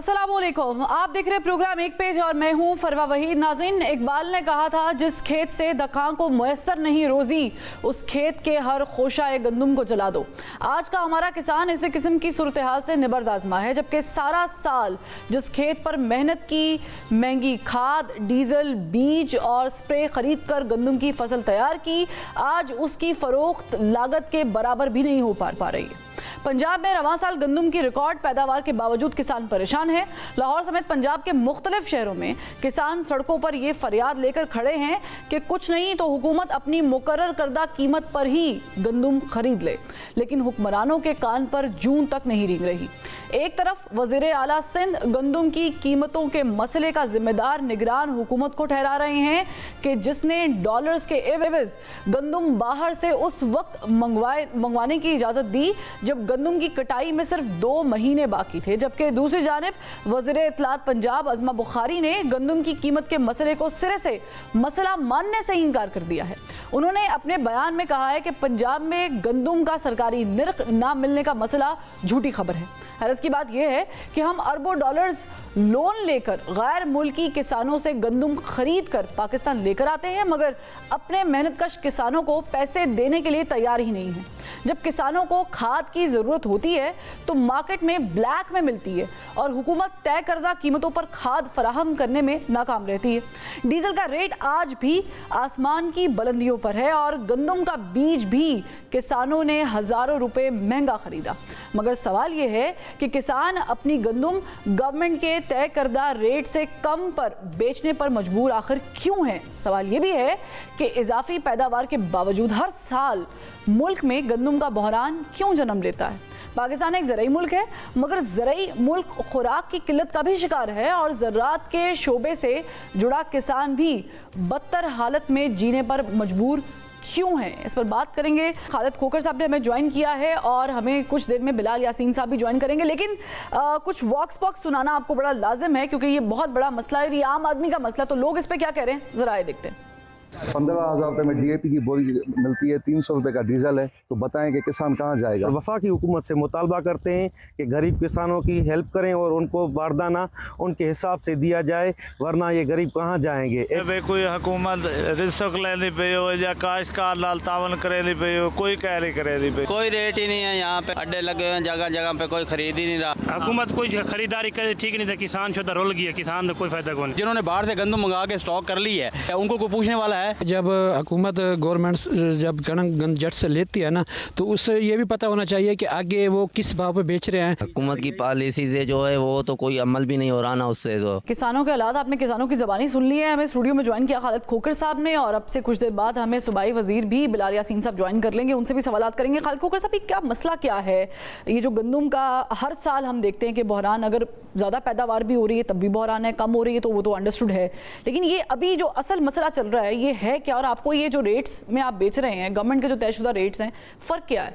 अस्सलामुअलैकुम, आप देख रहे प्रोग्राम एक पेज और मैं हूं फरवा वहीद। नाज़रीन, इकबाल ने कहा था जिस खेत से दखां को मुयस्सर नहीं रोजी उस खेत के हर खोशाए गंदुम को जला दो। आज का हमारा किसान इसी किस्म की सूरत हाल से निबर्द आज़मा है, जबकि सारा साल जिस खेत पर मेहनत की, महंगी खाद, डीजल, बीज और स्प्रे खरीद कर गंदुम की फसल तैयार की, आज उसकी फरोख्त लागत के बराबर भी नहीं हो पा रही है। पंजाब में रवां साल गंदुम की रिकॉर्ड पैदावार के बावजूद किसान परेशान हैं। लाहौर समेत पंजाब के मुख्तलिफ शहरों में किसान सड़कों पर ये फरियाद लेकर खड़े हैं कि कुछ नहीं तो हुकूमत अपनी मुकर्रर करदा कीमत पर ही गंदुम खरीद ले, लेकिन हुक्मरानों के कान पर जूं तक नहीं रेंग रही। एक तरफ वज़ीर आला सिंध गंदुम की कीमतों के मसले का जिम्मेदार निगरान हुकूमत को ठहरा रहे हैं कि जिसने डॉलर्स के एवज गंदुम बाहर से उस वक्त मंगवाने की इजाज़त दी जब गंदुम की कटाई में सिर्फ 2 महीने बाकी थे, जबकि दूसरी जानिब वज़ीर इत्तलात पंजाब अज़मा बुखारी ने गंदुम की कीमत के मसले को सिरे से मसला मानने से इनकार कर दिया है। उन्होंने अपने बयान में कहा है कि पंजाब में गंदुम का सरकारी निर्ख ना मिलने का मसला झूठी खबर है। हैरत की बात यह है कि हम अरबों डॉलर्स लोन लेकर गैर मुल्की किसानों से गंदुम खरीद कर पाकिस्तान लेकर आते हैं, मगर अपने मेहनतकश किसानों को पैसे देने के लिए तैयार ही नहीं है। जब किसानों को खाद की ज़रूरत होती है तो मार्केट में ब्लैक में मिलती है और हुकूमत तय करदा कीमतों पर खाद फराहम करने में नाकाम रहती है। डीजल का रेट आज भी आसमान की बुलंदियों पर है और गंदुम का बीज भी किसानों ने हज़ारों रुपए महंगा खरीदा, मगर सवाल यह है कि किसान अपनी गंदुम गवर्नमेंट के तय करदा रेट से कम पर बेचने पर मजबूर आखिर क्यों है। सवाल यह भी है कि इजाफी पैदावार के बावजूद हर साल मुल्क में गंदुम का बहरान क्यों जन्म लेता है। पाकिस्तान एक ज़रई मुल्क है, मगर ज़रई मुल्क खुराक की किल्लत का भी शिकार है और ज़राअत के शोबे से जुड़ा किसान भी बदतर हालत में जीने पर मजबूर क्यों है। इस पर बात करेंगे। खालिद खोकर साहब ने हमें ज्वाइन किया है और हमें कुछ देर में बिलाल यासीन साहब भी ज्वाइन करेंगे, लेकिन कुछ वॉक्स पॉक्स सुनाना आपको बड़ा लाजिम है क्योंकि ये बहुत बड़ा मसला है, ये आम आदमी का मसला। तो लोग इस पर क्या कह रहे हैं, जरा आए देखते हैं। 15,000 रुपये में DAP की बोरी मिलती है, 300 रुपये का डीजल है, तो बताएं कि किसान कहाँ जाएगा। वफाकी हुकूमत से मुतालबा करते हैं कि गरीब किसानों की हेल्प करें और उनको बारदाना उनके हिसाब से दिया जाए, वरना ये गरीब कहाँ जाएंगे। कोई हुकूमत रिस्क लेनी पे हो या काश्तकार लाल तावन करेली पे हो, कोई कैरी करेली पे कोई रेट ही नहीं है। यहाँ पे अड्डे लगे हुए हैं, जगह जगह पे कोई खरीद ही नहीं रहा। हुकूमत कोई खरीदारी करे ठीक नहीं था, किसान शुदा रुल गया, किसान तो कोई फायदा कौन। जिन्होंने बाहर से गंदम मंगा के स्टॉक कर ली है उनको कोई पूछने वाला है। जब हुकूमत गवर्नमेंट जब कणक जट से लेती है ना, तो उससे ये भी पता होना चाहिए कि आगे वो किस भाव पे बेच रहे हैं। हुकूमत की पॉलिसी से जो है वो तो कोई अमल भी नहीं हो रहा ना उससे। तो किसानों के हालात आपने किसानों की ज़बानी सुन ली है। हमें स्टूडियो में ज्वाइन किया खालिद खोकर साहब ने और अब से कुछ देर बाद हमें सूबाई वजीर भी बिलाल यासीन साहब ज्वाइन कर लेंगे, उनसे भी सवालात करेंगे। खालिद खोकर साहब, क्या मसला क्या है? ये जो गंदुम का हर साल हम देखते हैं कि बहरान, अगर ज़्यादा पैदावार भी हो रही है तब भी बहरान है, कम हो रही है तो वो तो अंडरस्टूड है, लेकिन ये अभी जो असल मसला चल रहा है ये है क्या? और आपको ये जो रेट्स में आप बेच रहे हैं, गवर्नमेंट के जो तयशुदा रेट्स हैं, फ़र्क क्या है?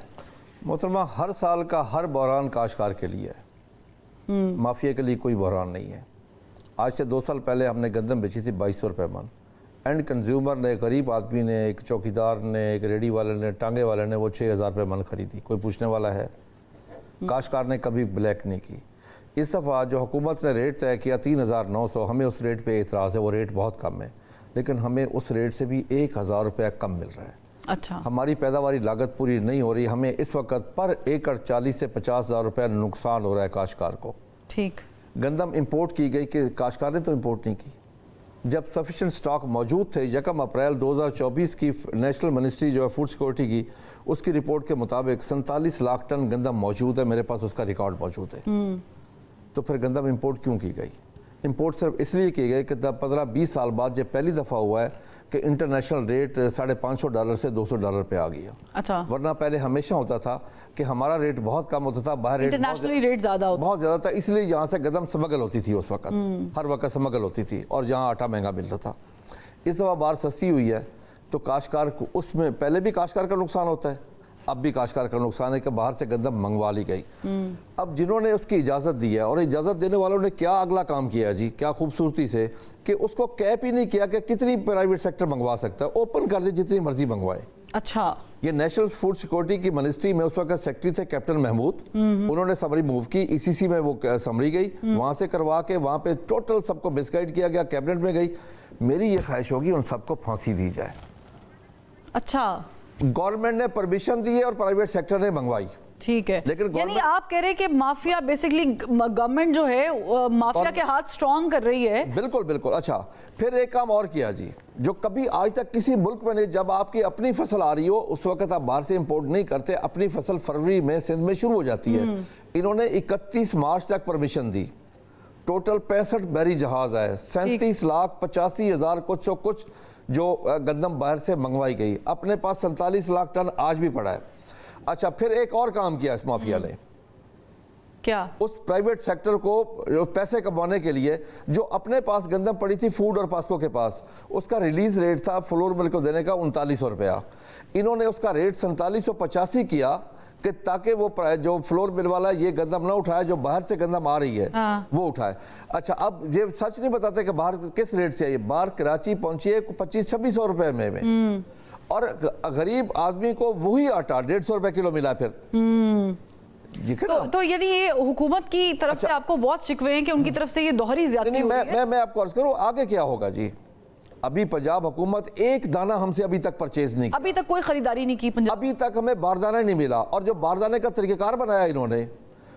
मोहतरमा, हर साल का हर बहरान काश्तकार के लिए है, माफिया के लिए कोई बहरान नहीं है। आज से 2 साल पहले हमने गंदम बेची थी 2200 रुपये मन। एंड कंज्यूमर ने, गरीब आदमी ने, एक चौकीदार ने, एक रेडी वाले ने, टांगे वाले ने वो 6000 रुपये मन खरीदी। कोई पूछने वाला है? काश्तकार ने कभी ब्लैक नहीं की। इस दफ़ा जो हुकूमत ने रेट तय किया 3900, हमें उस रेट पे एतराज़ है, वो रेट बहुत कम है, लेकिन हमें उस रेट से भी 1000 रुपया कम मिल रहा है। अच्छा, हमारी पैदावारी लागत पूरी नहीं हो रही। हमें इस वक्त पर एकड़ 40 से 50,000 रुपया नुकसान हो रहा है काश्तकार को। ठीक, गंदम इंपोर्ट की गई कि काश्तकार ने तो इंपोर्ट नहीं की। जब सफिशेंट स्टॉक मौजूद थे, 1 अप्रैल 2024 की नेशनल मिनिस्ट्री जो है फूड सिक्योरिटी की, उसकी रिपोर्ट के मुताबिक 47 लाख टन गंदम मौजूद है। मेरे पास उसका रिकॉर्ड मौजूद है। तो फिर गंदम इंपोर्ट क्यों की गई? इंपोर्ट सिर्फ इसलिए की गई कि 15-20 साल बाद ये पहली दफ़ा हुआ है कि इंटरनेशनल रेट $550 से $200 पे आ गया। अच्छा, वरना पहले हमेशा होता था कि हमारा रेट बहुत कम होता था, बाहर रेट रेट बहुत ज़्यादा था, इसलिए यहाँ से गंदम स्मगल होती थी उस वक्त, हर वक्त स्मगल होती थी और यहाँ आटा महंगा मिलता था। इस दफ़ा बाहर सस्ती हुई है तो काश्तकार को, उसमें पहले भी काश्तकार का नुकसान होता है, अब भी काश्तकार का नुकसान है कि बाहर से गंदम मंगवा ली गई। अब जिन्होंने उसकी इजाज़त दी है, और इजाज़त देने वालों ने क्या अगला काम किया जी, क्या खूबसूरती से कि उसको कैप ही नहीं किया कि कितनी प्राइवेट सेक्टर मंगवा सकता है, ओपन कर दे जितनी मर्जी मंगवाए। अच्छा, ये नेशनल फूड सिक्योरिटी की मिनिस्ट्री में उस वक्त सेक्रेटरी थे कैप्टन महमूद, उन्होंने समरी मूव की, ईसीसी में वो समरी गई, वहां से करवा के वहां पे टोटल सबको मिसगाइड किया गया, कैबिनेट में गई। मेरी ये ख्वाहिश होगी उन सबको फांसी दी जाए। अच्छा, गवर्नमेंट ने परमिशन दी है और प्राइवेट सेक्टर ने मंगवाई, ठीक है। लेकिन यानी government- आप कह रहे हैं कि माफिया बेसिकली गवर्नमेंट जो है माफिया के हाथ स्ट्रांग कर रही है। बिल्कुल बिल्कुल। अच्छा, फिर एक काम और किया जी, जो कभी आज तक किसी मुल्क में नहीं, जब आपकी अपनी फसल आ रही हो उस वक्त आप बाहर से इंपोर्ट नहीं करते, अपनी फसल फरवरी में सिंध में शुरू हो जाती है। इन्होंने 31 मार्च तक परमिशन दी, टोटल 65 बैरी जहाज आए, 37,85,000 कुछ जो गंदम बाहर से मंगवाई गई, अपने पास 47 लाख टन आज भी पड़ा है। अच्छा, फिर एक और काम किया इस माफिया ने, क्या? उस प्राइवेट सेक्टर को पैसे कमाने के लिए जो अपने पास गंदम पड़ी थी फूड और पास्को के पास, उसका रिलीज रेट था फ्लोर मिल को देने का 3900 रुपया, इन्होंने उसका रेट 4785 किया कि ताकि वो जो फ्लोर मिल वाला ये गंदम ना उठाए, जो बाहर से गंदम आ रही है वो उठाए। अच्छा, अब ये सच नहीं बताते कि बाहर किस रेट से है, बाहर कराची पहुंची है 25-2600 रुपए में और गरीब आदमी को वही आटा 150 रुपए किलो मिला। फिर तो यानी ये हुकूमत की तरफ से आपको बहुत शिकवे हैं कि उनकी तरफ से ये दोहरी ज्यादती हो रही है। मैं आपको अर्ज करूं आगे क्या होगा जी। अभी पंजाब हुकूमत एक दाना हमसे अभी तक परचेज नहीं किया, अभी तक कोई खरीदारी नहीं की पंजाब, अभी तक हमें बारदाना नहीं मिला। और जो बारदाने का तरीकेकार बनाया इन्होंने,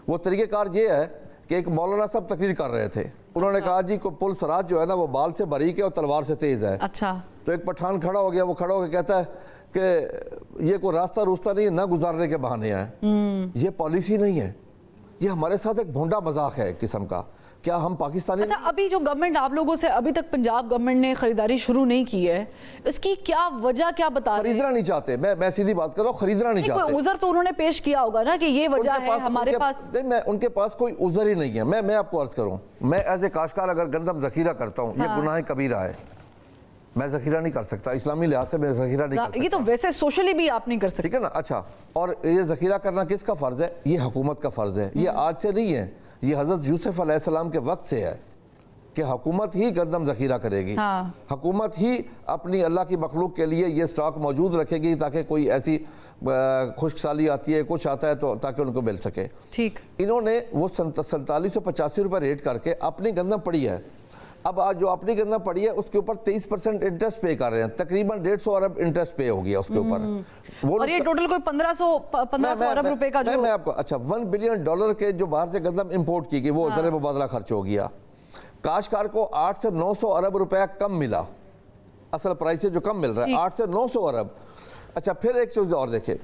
वो तरीकेकार ये है कि एक मौलाना साहब तकरीर कर रहे थे, उन्होंने कहा जी को पुल सराज जो है ना वो बाल से बारीक है और तलवार से तेज है। अच्छा, तो एक पठान खड़ा हो गया, वो खड़ा होकर कहता है कि ये कोई रास्ता रूस्ता नहीं है, ना गुजारने के बहाने हैं, ये पॉलिसी नहीं है, ये हमारे साथ एक भोंडा मजाक है एक किस्म का। क्या हम पाकिस्तानी? अच्छा, अभी जो गवर्नमेंट आप लोगों से अभी तक पंजाब गवर्नमेंट ने खरीदारी शुरू नहीं की है, इसकी क्या वजह क्या बता रहे हैं? खरीदना नहीं चाहते। मैं सीधी बात कर रहा हूँ, खरीदना नहीं चाहते। उज़र तो उन्होंने पेश किया होगा ना कि ये वजह है हमारे पास। नहीं, मैं उनके पास कोई उज़र ही नहीं है। मैं आपको अर्ज करूं, मैं एज ए काश्तकार अगर गंदम जखीरा करता हूं, ये गुनाह कबीरा है, मैं जखीरा नहीं कर सकता, इस्लामी लिहाज से मैं जखीरा नहीं कर सकता। ये तो वैसे सोशली भी आप नहीं कर सकते, ठीक है ना। अच्छा, और ये जखीरा करना किसका फर्ज है? ये हुकूमत का फर्ज है। ये आज से नहीं है, ये हजरत यूसुफ अलैहिस्सलाम के वक्त से है कि हुकूमत ही गंदम जखीरा करेगी। हाँ। हुकूमत ही अपनी अल्लाह की मखलूक के लिए ये स्टॉक मौजूद रखेगी ताकि कोई ऐसी खुश्क साली आती है, कुछ आता है तो ताकि उनको मिल सके। ठीक, इन्होंने वो 4785 रुपये रेट करके अपनी गंदम पड़ी है। अब आज जो अपनी गंदम पड़ी है उसके ऊपर 23% इंटरेस्ट पे कर रहे हैं, तकरीबन 150 अरब इंटरेस्ट पे हो गया उसके ऊपर। वो और ये टोटल कोई 1500 अरब रुपए का जो मैं आपको अच्छा $1 बिलियन के जो बाहर से गंदम इंपोर्ट की गई वो ज़र मुबादला खर्च हो गया। काश्तकार को 8 से 900 अरब रुपया कम मिला, असल प्राइस से जो कम मिल रहा है 8 से 900 अरब। अच्छा, फिर एक चीज़ और देखें,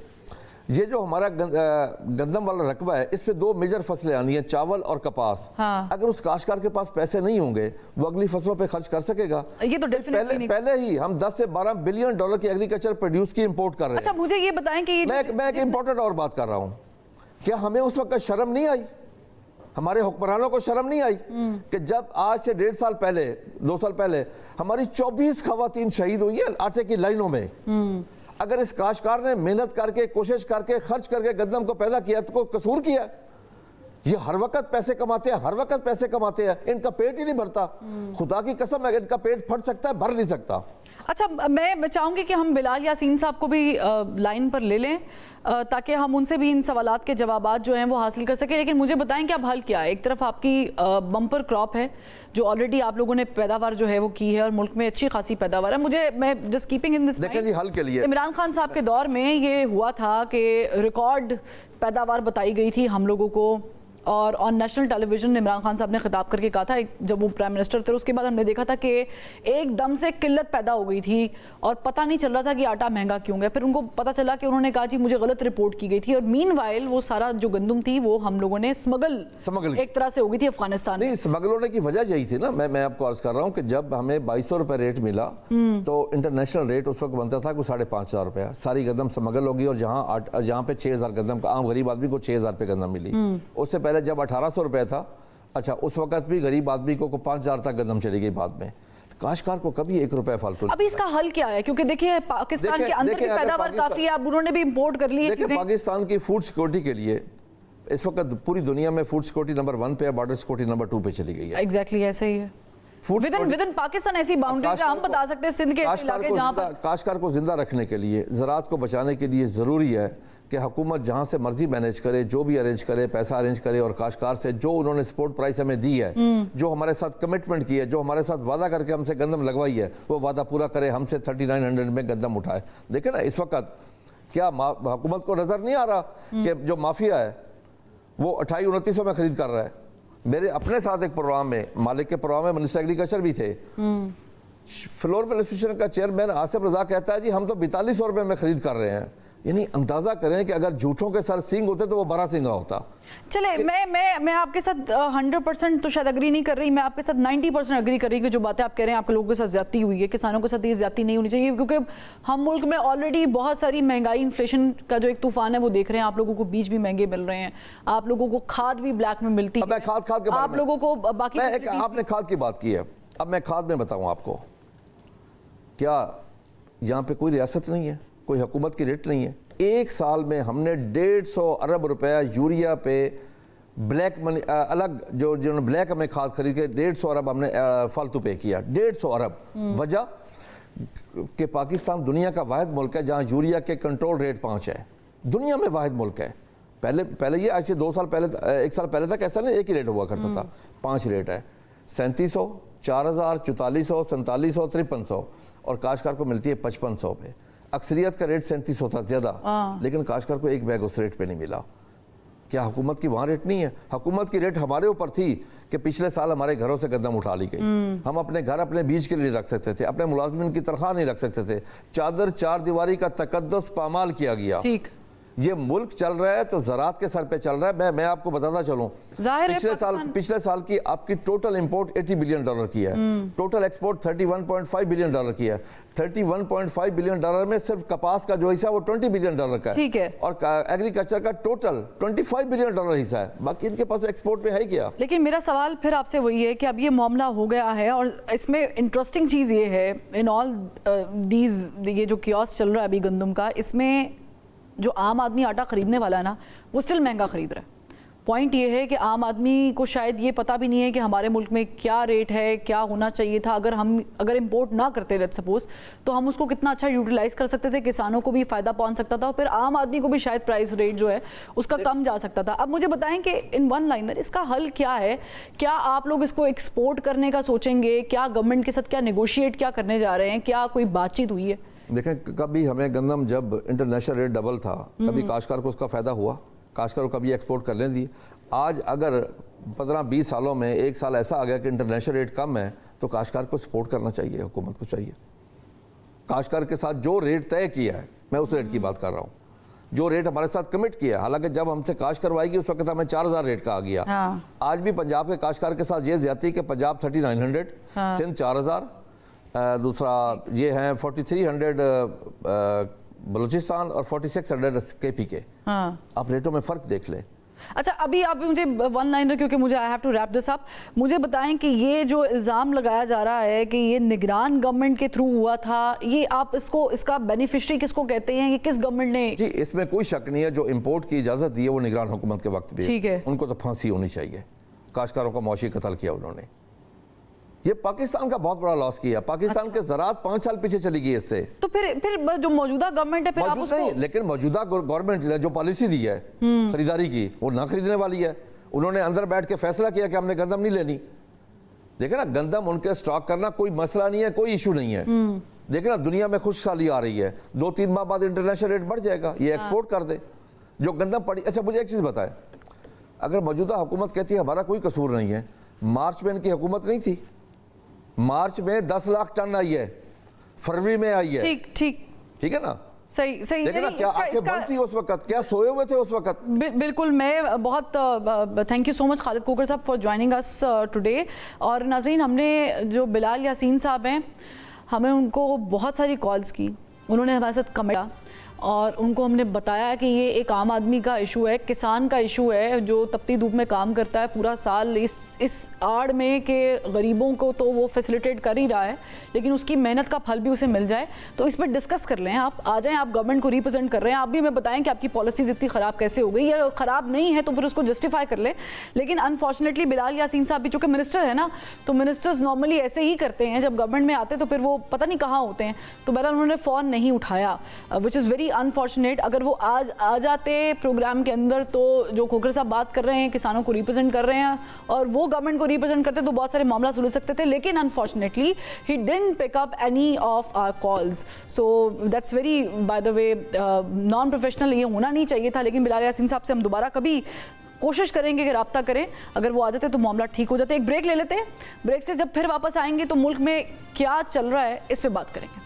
ये जो हमारा गंदम वाला रकबा है, इस पे दो मेजर फसलें आनी है, चावल और कपास। हाँ। अगर उस काश्तकार के पास पैसे नहीं होंगे वो अगली फसलों पे खर्च कर सकेगा? ये तो डेफिनेटली पहले ही हम 10 से 12 बिलियन डॉलर की एग्रीकल्चर प्रोड्यूस की इंपोर्ट कर रहे हैं। अच्छा, मुझे ये बताएं कि मैं एक इंपॉर्टेंट और बात कर रहा हूँ, क्या हमें उस वक्त शर्म नहीं आई, हमारे हुक्मरानों को शर्म नहीं आई कि जब आज से 1.5 साल पहले 2 साल पहले हमारी 24 खवातीन शहीद हुई हैं आटे की लाइनों में? अगर इस काश्तकार ने मेहनत करके कोशिश करके खर्च करके गंदम को पैदा किया तो कोई कसूर किया? ये हर वक्त पैसे कमाते हैं, हर वक्त पैसे कमाते हैं, इनका पेट ही नहीं भरता। खुदा की कसम है, इनका पेट फट सकता है, भर नहीं सकता। अच्छा, मैं चाहूंगी कि हम बिलाल यासीन साहब को भी लाइन पर ले लें ताकि हम उनसे भी इन सवालात के जवाबात जो हैं वो हासिल कर सकें। लेकिन मुझे बताएं कि अब हल क्या है? एक तरफ आपकी बम्पर क्रॉप है जो ऑलरेडी आप लोगों ने पैदावार जो है वो की है और मुल्क में अच्छी खासी पैदावार है। मैं जस्ट कीपिंग इन दिस देखिए जी, हल के लिए इमरान खान साहब के दौर में ये हुआ था कि रिकॉर्ड पैदावार बताई गई थी हम लोगों को, और on national television Imran Khan साहब ने खिताब करके कहा था जब वो प्राइम मिनिस्टर थे। उसके बाद हमने देखा था कि एकदम से किल्लत पैदा हो गई थी और पता नहीं चल रहा था कि आटा महंगा क्यों गया। फिर उनको पता चला कि उन्होंने कहा जी मुझे गलत रिपोर्ट की गई थी, और मीनवाइल वो सारा जो गंदम थी वो हम लोगों ने स्मगल एक तरह से हो गई थी अफगानिस्तान में। नहीं, स्मगल होने की वजह यही थी ना, मैं आपको अर्ज कर रहा हूँ कि जब हमें 2200 रुपये रेट मिला तो इंटरनेशनल रेट उस वक्त बनता था कोई 5500 रुपया। सारी गंदम स्मगल होगी और जहाँ पे 6000 गंदम का आम गरीब आदमी को 6000 रुपये गंदम मिली। उससे पहले जब 1800 रुपये था, अच्छा उस वक्त भी गरीब आदमी को 5000 तक गंदम चली गई बाद में। काश्तकार को कभी 1 रुपया फालतू। अभी इसका हल क्या है? क्योंकि देखिए पाकिस्तान के अंदर की पैदावार काफी है, अब उन्होंने भी इंपोर्ट कर ली है चीजें। पाकिस्तान की फूड सिक्योरिटी के लिए इस वक्त पूरी दुनिया में फूड सिक्योरिटी नंबर 1 पे है, बॉर्डर सिक्योरिटी नंबर 2 पे चली गई है। एग्जैक्टली ऐसे ही है। विद इन पाकिस्तान ऐसी बाउंड्रीज हम बता सकते हैं सिंध के ऐसे इलाके जहां पर काश्तकार को जिंदा रखने के लिए, ज़राअत को बचाने के लिए ज़रूरी है कि हुकूमत जहाँ से मर्जी मैनेज करे, जो भी अरेंज करे, पैसा अरेंज करे, और काश्तकार से जो उन्होंने सपोर्ट प्राइस हमें दी है, जो हमारे साथ कमिटमेंट की है, जो हमारे साथ वादा करके हमसे गंदम लगवाई है, वो वादा पूरा करे, हमसे 3900 में गंदम उठाए। देखिए ना इस वक्त क्या हुकूमत को नज़र नहीं आ रहा कि जो माफिया है वो 2800-2900 में खरीद कर रहा है। मेरे अपने साथ एक प्रोग्राम में, मालिक के प्रोग्राम में मिनिस्टर एग्रीकल्चर भी थे, फ्लोर मिल एसोसिएशन का चेयरमैन आसिफ रजा कहता है जी हम तो 4200 रुपये में खरीद कर रहे हैं। यानी अंदाजा करें कि अगर झूठों के सर सींग होते तो वो बड़ा सिंगा होता। चले मैं आपके साथ 100% तो शायद अग्री नहीं कर रही, मैं आपके साथ 90% अग्री कर रही कि जो बातें आप कह रहे हैं आपके लोगों के साथ ज्यादती हुई है, किसानों के साथ ये ज्यादती नहीं होनी चाहिए, क्योंकि हम मुल्क में ऑलरेडी बहुत सारी महंगाई, इन्फ्लेशन का जो एक तूफान है वो देख रहे हैं। आप लोगों को बीज भी महंगे मिल रहे हैं, आप लोगों को खाद भी ब्लैक में मिलती है, आप लोगों को बाकी आपने खाद की बात की है, अब मैं खाद में बताऊं आपको, क्या यहाँ पे कोई रियासत नहीं है, कोई हुकूमत की रेट नहीं है। एक साल में हमने 150 अरब रुपया यूरिया पे ब्लैक मनी अलग जो जिन्होंने ब्लैक हमें खाद खरीद के 150 अरब हमने फालतू पे किया, 150 अरब। वजह कि पाकिस्तान दुनिया का वाहिद मुल्क है जहाँ यूरिया के कंट्रोल रेट 5 है, दुनिया में वाहिद मुल्क है। पहले ये आज से 2 साल पहले, 1 साल पहले तक ऐसा नहीं एक ही रेट हुआ करता था, 5 रेट है, 3700, 4000, 4400, 4700, 5300, और काश्तकार को मिलती है 5500 पे। अक्सरियत का रेट 3700 था ज्यादा, लेकिन काश्तकार को एक बैग उस रेट पे नहीं मिला। क्या हुकूमत की वहाँ रेट नहीं है? हुकूमत की रेट हमारे ऊपर थी कि पिछले साल हमारे घरों से गंदम उठा ली गई, हम अपने घर अपने बीज के लिए रख सकते थे, अपने मुलाजमिन की तनख्वाह नहीं रख सकते थे, चादर चार दीवारी का तकद्दुस पामाल किया गया। ठीक, ये मुल्क चल रहा है तो ज़राअत के सर पे चल रहा है। मैं आपको बताता चलूं, पिछले साल की आपकी टोटल इंपोर्ट $80 बिलियन की है, टोटल एक्सपोर्ट $31.5 बिलियन की है। $31.5 बिलियन में सिर्फ कपास का जो हिस्सा है वो $20 बिलियन का है, ठीक है, और एग्रीकल्चर का टोटल $25 बिलियन हिस्सा है, बाकी इनके पास एक्सपोर्ट में है क्या? लेकिन मेरा सवाल फिर आपसे वही है कि अब ये मामला हो गया है, और इसमें इंटरेस्टिंग चीज़ ये है इन ऑल दीज, ये जो कियोस्क चल रहा है अभी गंदम का, इसमें जो आम आदमी आटा खरीदने वाला है ना वो स्टिल महंगा खरीद रहा है। पॉइंट ये है कि आम आदमी को शायद ये पता भी नहीं है कि हमारे मुल्क में क्या रेट है, क्या होना चाहिए था। अगर इंपोर्ट ना करते लेट्स सपोज, तो हम उसको कितना अच्छा यूटिलाइज कर सकते थे, किसानों को भी फ़ायदा पहुंच सकता था, और फिर आम आदमी को भी शायद प्राइस रेट जो है उसका कम जा सकता था। अब मुझे बताएं कि इन वन लाइनर इसका हल क्या है? क्या आप लोग इसको एक्सपोर्ट करने का सोचेंगे? क्या गवर्नमेंट के साथ क्या नेगोशिएट क्या करने जा रहे हैं? क्या कोई बातचीत हुई है? देखें, कभी हमें गंदम जब इंटरनेशनल रेट डबल था, कभी काश्तकार को उसका फ़ायदा हुआ, काश्तकार को कभी एक्सपोर्ट कर लें दी। आज अगर 15-20 सालों में एक साल ऐसा आ गया कि इंटरनेशनल रेट कम है, तो काश्तकार को सपोर्ट करना चाहिए, हुकूमत को चाहिए। काश्तकार के साथ जो रेट तय किया है, मैं उस रेट की बात कर रहा हूँ, जो रेट हमारे साथ कमिट किया। हालांकि जब हमसे काश्त करवाएगी उस वक्त हमें 4000 रेट का आ गया। आज भी पंजाब के काश्तकार के साथ ये ज्यादती कि पंजाब 3900, सिंध 4000, दूसरा ये हैं 4300 बलूचिस्तान और 4600 KP के। आप रेटों में फ़र्क देख लें। अच्छा, अभी आप मुझे वन लाइनर, क्योंकि मुझे I have to wrap this up, मुझे बताएं कि ये जो इल्ज़ाम लगाया जा रहा है कि ये निगरान गवर्नमेंट के थ्रू हुआ था, ये आप इसका बेनिफिशियरी किसको कहते हैं? ये किस गवर्नमेंट ने? जी, इसमें कोई शक नहीं है, जो इंपोर्ट की इजाज़त दी है वो निगरान हुकूमत के वक्त भी, ठीक है, उनको तो फांसी होनी चाहिए। काश्तकारों का मौशी कत्ल किया उन्होंने, ये पाकिस्तान का बहुत बड़ा लॉस किया। पाकिस्तान के ज़राअत 5 साल पीछे चली गई इससे। तो फिर जो मौजूदा गवर्नमेंट है, फिर आप उसको... नहीं, लेकिन मौजूदा गवर्नमेंट ने जो पॉलिसी दी है खरीदारी की, वो ना खरीदने वाली है। उन्होंने अंदर बैठ के फैसला किया कि हमने गंदम नहीं लेनी। देखे ना, गंदम उनके स्टॉक करना कोई मसला नहीं है, कोई इशू नहीं है। देखे ना, दुनिया में खुशहाली आ रही है, 2-3 माह बाद इंटरनेशनल रेट बढ़ जाएगा, ये एक्सपोर्ट कर दे जो गंदम पड़ी। अच्छा, मुझे एक चीज़ बताएं, अगर मौजूदा हुकूमत कहती है हमारा कोई कसूर नहीं है, मार्च में इनकी हुकूमत नहीं थी, मार्च में 10 लाख टन आई है, फरवरी में आई है। ठीक है ना? सही। देखिए ना, क्या आंखें बंद थी उस वक्त? क्या सोए हुए थे उस वक्त? बिल्कुल। मैं बहुत thank you so much Khalid Kokar साहब फॉर ज्वाइनिंग अस टुडे। और नाज़रीन, हमने जो बिलाल यासीन साहब हैं, हमें उनको बहुत सारी कॉल्स की, उन्होंने हमारे साथ कमेंट, और उनको हमने बताया कि ये एक आम आदमी का इशू है, किसान का इशू है जो तपती धूप में काम करता है पूरा साल इस आड़ में कि गरीबों को तो वो फैसिलिटेट कर ही रहा है, लेकिन उसकी मेहनत का फल भी उसे मिल जाए। तो इस पर डिस्कस कर लें, आप आ जाएं, आप गवर्नमेंट को रिप्रेजेंट कर रहे हैं, आप भी हमें बताएं कि आपकी पॉलिसीज इतनी ख़राब कैसे हो गई, या ख़राब नहीं है तो फिर उसको जस्टिफाई कर लें। लेकिन अनफॉर्चुनेटली बिलाल यासीन साहब भी चूँकि मिनिस्टर है ना, तो मिनिस्टर्स नॉर्मली ऐसे ही करते हैं, जब गवर्नमेंट में आते तो फिर वो पता नहीं कहाँ होते हैं। तो बहरहाल उन्होंने फ़ोन नहीं उठाया, विच इज़ वेरी अनफॉर्चुनेट। अगर वो आज आ जाते प्रोग्राम के अंदर तो जो खोखर साहब बात कर रहे हैं, किसानों को रिप्रेजेंट कर रहे हैं, और वो गवर्नमेंट को रिप्रेजेंट करते तो बहुत सारे मामला सुलझ सकते थे। लेकिन unfortunately he didn't pick up any of our calls, so that's very by the way non professional, ये होना नहीं चाहिए था। लेकिन बिलाल यासीन साहब से हम दोबारा कभी कोशिश करेंगे कि रब्ता करें, अगर वो आ जाते तो मामला ठीक हो जाता। एक ब्रेक ले लेते हैं, ब्रेक से जब फिर वापस आएंगे तो मुल्क में क्या चल रहा है इस पे बात करेंगे।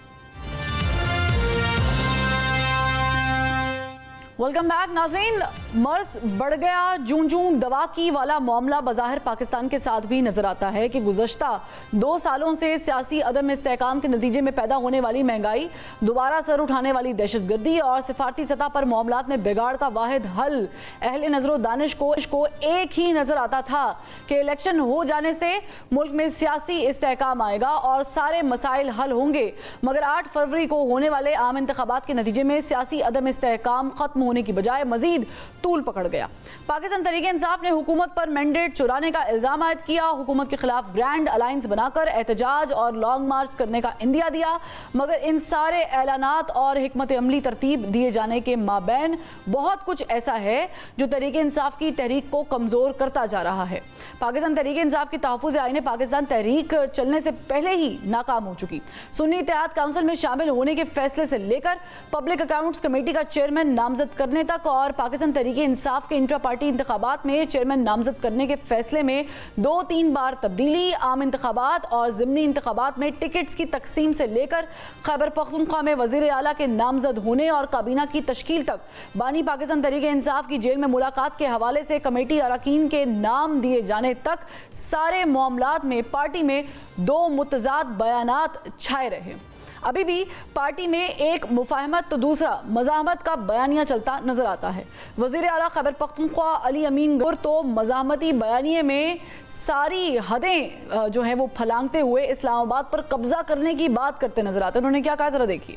वेलकम बैक नाज़रीन। मर्ज बढ़ गया, जूं जूं दवा की वाला मामला बज़ाहिर पाकिस्तान के साथ भी नजर आता है कि गुज़श्ता 2 सालों से सियासी अदम इस्तेहकाम के नतीजे में पैदा होने वाली महंगाई, दोबारा सर उठाने वाली दहशतगर्दी और सिफारती सतह पर मामलात में बिगाड़ का वाहिद हल अहले नजर दानिश को एक ही नजर आता था कि इलेक्शन हो जाने से मुल्क में सियासी इस्तेहकाम आएगा और सारे मसाइल हल होंगे। मगर 8 फरवरी को होने वाले आम इंतखाबात के नतीजे में सियासी अदम इस्तेहकाम खत्म होने की बजाय मजीद तूल पकड़ गया। पाकिस्तान तहरीक इंसाफ ने हुकूमत पर मैंडेट चुराने का इल्जाम आयद किया, हुकूमत के खिलाफ ग्रैंड अलायंस बनाकर एहतजाज और लॉन्ग मार्च करने का इंदिया दिया। मगर इन सारे ऐलानात और हिकमत अमली तरतीब दिए जाने के माबैन बहुत कुछ ऐसा है जो तहरीक इंसाफ की तहरीक को कमजोर करता जा रहा है। पाकिस्तान तहरीक इंसाफ की तहफ़्फ़ुज़ आईन पाकिस्तान तहरीक चलने से पहले ही नाकाम हो चुकी। सुन्नी इत्तेहाद काउंसिल में शामिल होने के फैसले से लेकर पब्लिक अकाउंट्स कमेटी का चेयरमैन नामजद करने तक और पाकिस्तान तहरीक इंसाफ के इंट्रा पार्टी इंतखाबात में चेयरमैन नामजद करने के फैसले में 2-3 बार तब्दीली, आम इंतखाबात और ज़िमनी इंतखाबात में टिकट्स की तकसीम से लेकर खैबर पख्तूनख्वा में वज़ीर आला के नामजद होने और काबीना की तश्कील तक, बानी पाकिस्तान तहरीक इंसाफ की जेल में मुलाकात के हवाले से कमेटी अरकान के नाम दिए जाने तक सारे मामलात में पार्टी में 2 मुतज़ाद बयानात छाए रहे। अभी भी पार्टी में एक मुफाहमत तो दूसरा मज़ाहमत का बयानिया चलता नजर आता है। वज़ीर आला खैबर पख्तूनख्वा अली अमीन गुर तो मज़ाहमती बयानिए में सारी हदें जो हैं वो फलांगते हुए इस्लामाबाद पर कब्जा करने की बात करते नजर आते हैं। उन्होंने क्या कहा, जरा देखिए।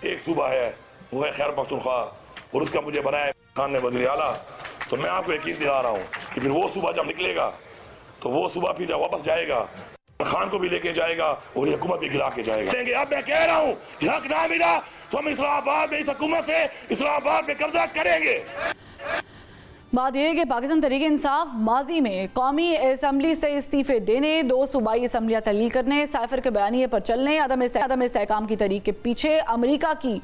एक सूबा है वो है खैबर पख्तूनख्वा और उसका मुझे बनाया खान ने वज़ीर आला, तो मैं आपको यकीन दिला रहा हूँ कि फिर वो सूबा जब निकलेगा तो वो सूबा फिर जब वापस जाएगा खान को भी लेके जाएगा और हुकूमत भी गिरा के जाएगा। अब मैं कह रहा हूँ हक ना मिला तो हम इस्लामाबाद में इस हुकूमत से इस्लामाबाद में कब्जा करेंगे। बात यह है कि पाकिस्तान तहरीक इंसाफ माजी में कौमी असम्बली से इस्तीफे देने, 2 सूबाई असम्बलियाँ तहलील करने, साइफर के बयानिए पर चलने, अदम इस्तेहकाम की तहरीक के पीछे अमरीका की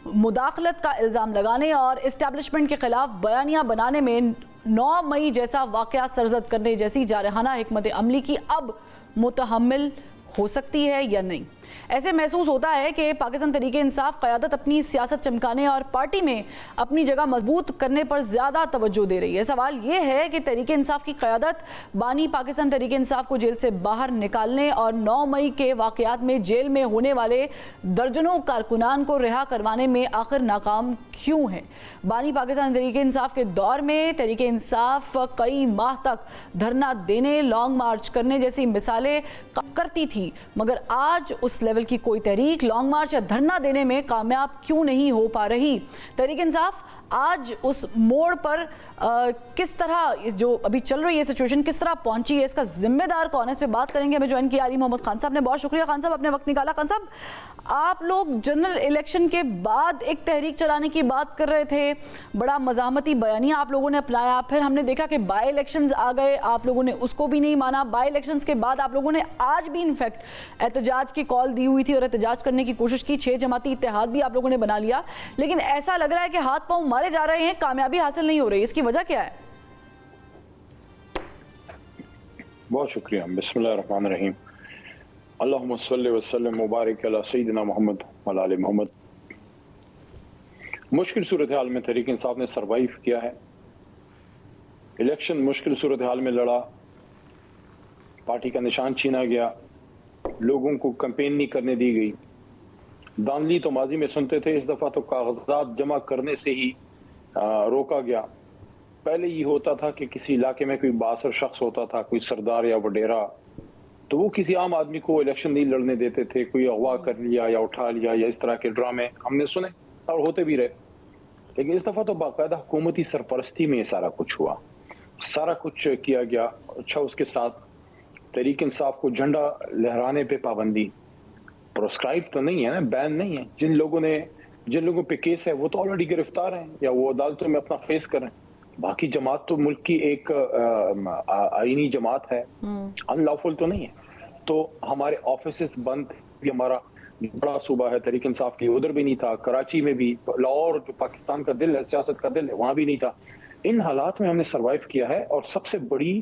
मुदाखलत का इल्ज़ाम लगाने और इस्टेब्लिशमेंट के खिलाफ बयानिया बनाने में 9 मई जैसा वाक़या सरजद करने जैसी जारहाना हिकमत अमली की अब मुतहम्मिल हो सकती है या नहीं। ऐसे महसूस होता है कि पाकिस्तान तहरीक इंसाफ क़यादत अपनी सियासत चमकाने और पार्टी में अपनी जगह मजबूत करने पर ज़्यादा तवज्जो दे रही है। सवाल ये है कि तहरीक इंसाफ की क़यादत बानी पाकिस्तान तहरीक इंसाफ को जेल से बाहर निकालने और 9 मई के वाक़यात में जेल में होने वाले दर्जनों कारकुनान को रिहा करवाने में आखिर नाकाम क्यों है। बानी पाकिस्तान तहरीक इंसाफ के दौर में तहरीक इंसाफ कई माह तक धरना देने, लॉन्ग मार्च करने जैसी मिसालें करती थी, मगर आज उस लेवल की कोई तहरीक लॉन्ग मार्च या धरना देने में कामयाब क्यों नहीं हो पा रही। तहरीक इंसाफ आज उस मोड़ पर किस तरह जो अभी चल रही है सिचुएशन किस तरह पहुंची है, इसका जिम्मेदार कौन है, इस पे बात करेंगे। हमें ज्वाइन किया अली मोहम्मद खान साहब ने, बहुत शुक्रिया खान साहब, अपने वक्त निकाला। खान साहब, आप लोग जनरल इलेक्शन के बाद एक तहरीक चलाने की बात कर रहे थे, बड़ा मज़ाहमती बयानिया आप लोगों ने अपनाया, फिर हमने देखा कि बाई इलेक्शंस आ गए, आप लोगों ने उसको भी नहीं माना। बाई इलेक्शंस के बाद आप लोगों ने आज भी इनफैक्ट एहतजाज की कॉल दी हुई थी और एहतजाज करने की कोशिश की, 6 जमाती इत्तेहाद भी आप लोगों ने बना लिया, लेकिन ऐसा लग रहा है कि हाथ पांव मारे जा रहे हैं, कामयाबी हासिल नहीं हो रही। इसकी वजह क्या है? बहुत शुक्रिया। बिस्मिल्लाहिर्रहमानिर्रहीम। अल्लाहुम्मा सल्लि व सल्लिम मुबारक अला सय्यिदिना मोहम्मद व अला आलि मोहम्मद। मुश्किल सूरत हाल में तहरीक इंसाफ ने सरवाइव किया है। इलेक्शन मुश्किल सूरत हाल में लड़ा, पार्टी का निशान छीना गया, लोगों को कैंपेन नहीं करने दी गई, दानली तो माजी में सुनते थे, इस दफ़ा तो कागजात जमा करने से ही रोका गया। पहले ये होता था कि किसी इलाके में कोई बासर शख्स होता था, कोई सरदार या वडेरा, तो वो किसी आम आदमी को इलेक्शन नहीं लड़ने देते थे, कोई अगवा कर लिया या उठा लिया या इस तरह के ड्रामे हमने सुने और होते भी रहे। लेकिन इस दफ़ा तो बाकायदा हुकूमती सरपरस्ती में सारा कुछ हुआ, सारा कुछ किया गया। अच्छा, उसके साथ तहरीक इंसाफ को झंडा लहराने पे पाबंदी, प्रोस्क्राइब तो नहीं है ना, बैन नहीं है। जिन लोगों पे केस है वो तो ऑलरेडी गिरफ्तार हैं या वो अदालतों में अपना फेस कर रहे हैं। बाकी जमात तो मुल्क की एक आईनी जमात है, अनलॉफुल तो नहीं है। तो हमारे ऑफिसेस बंद, भी हमारा बड़ा सूबा है तहरीक इंसाफ की, उधर भी नहीं था। कराची में भी, लाहौर जो पाकिस्तान का दिल है, सियासत का दिल है, वहां भी नहीं था। इन हालात में हमने सरवाइव किया है और सबसे बड़ी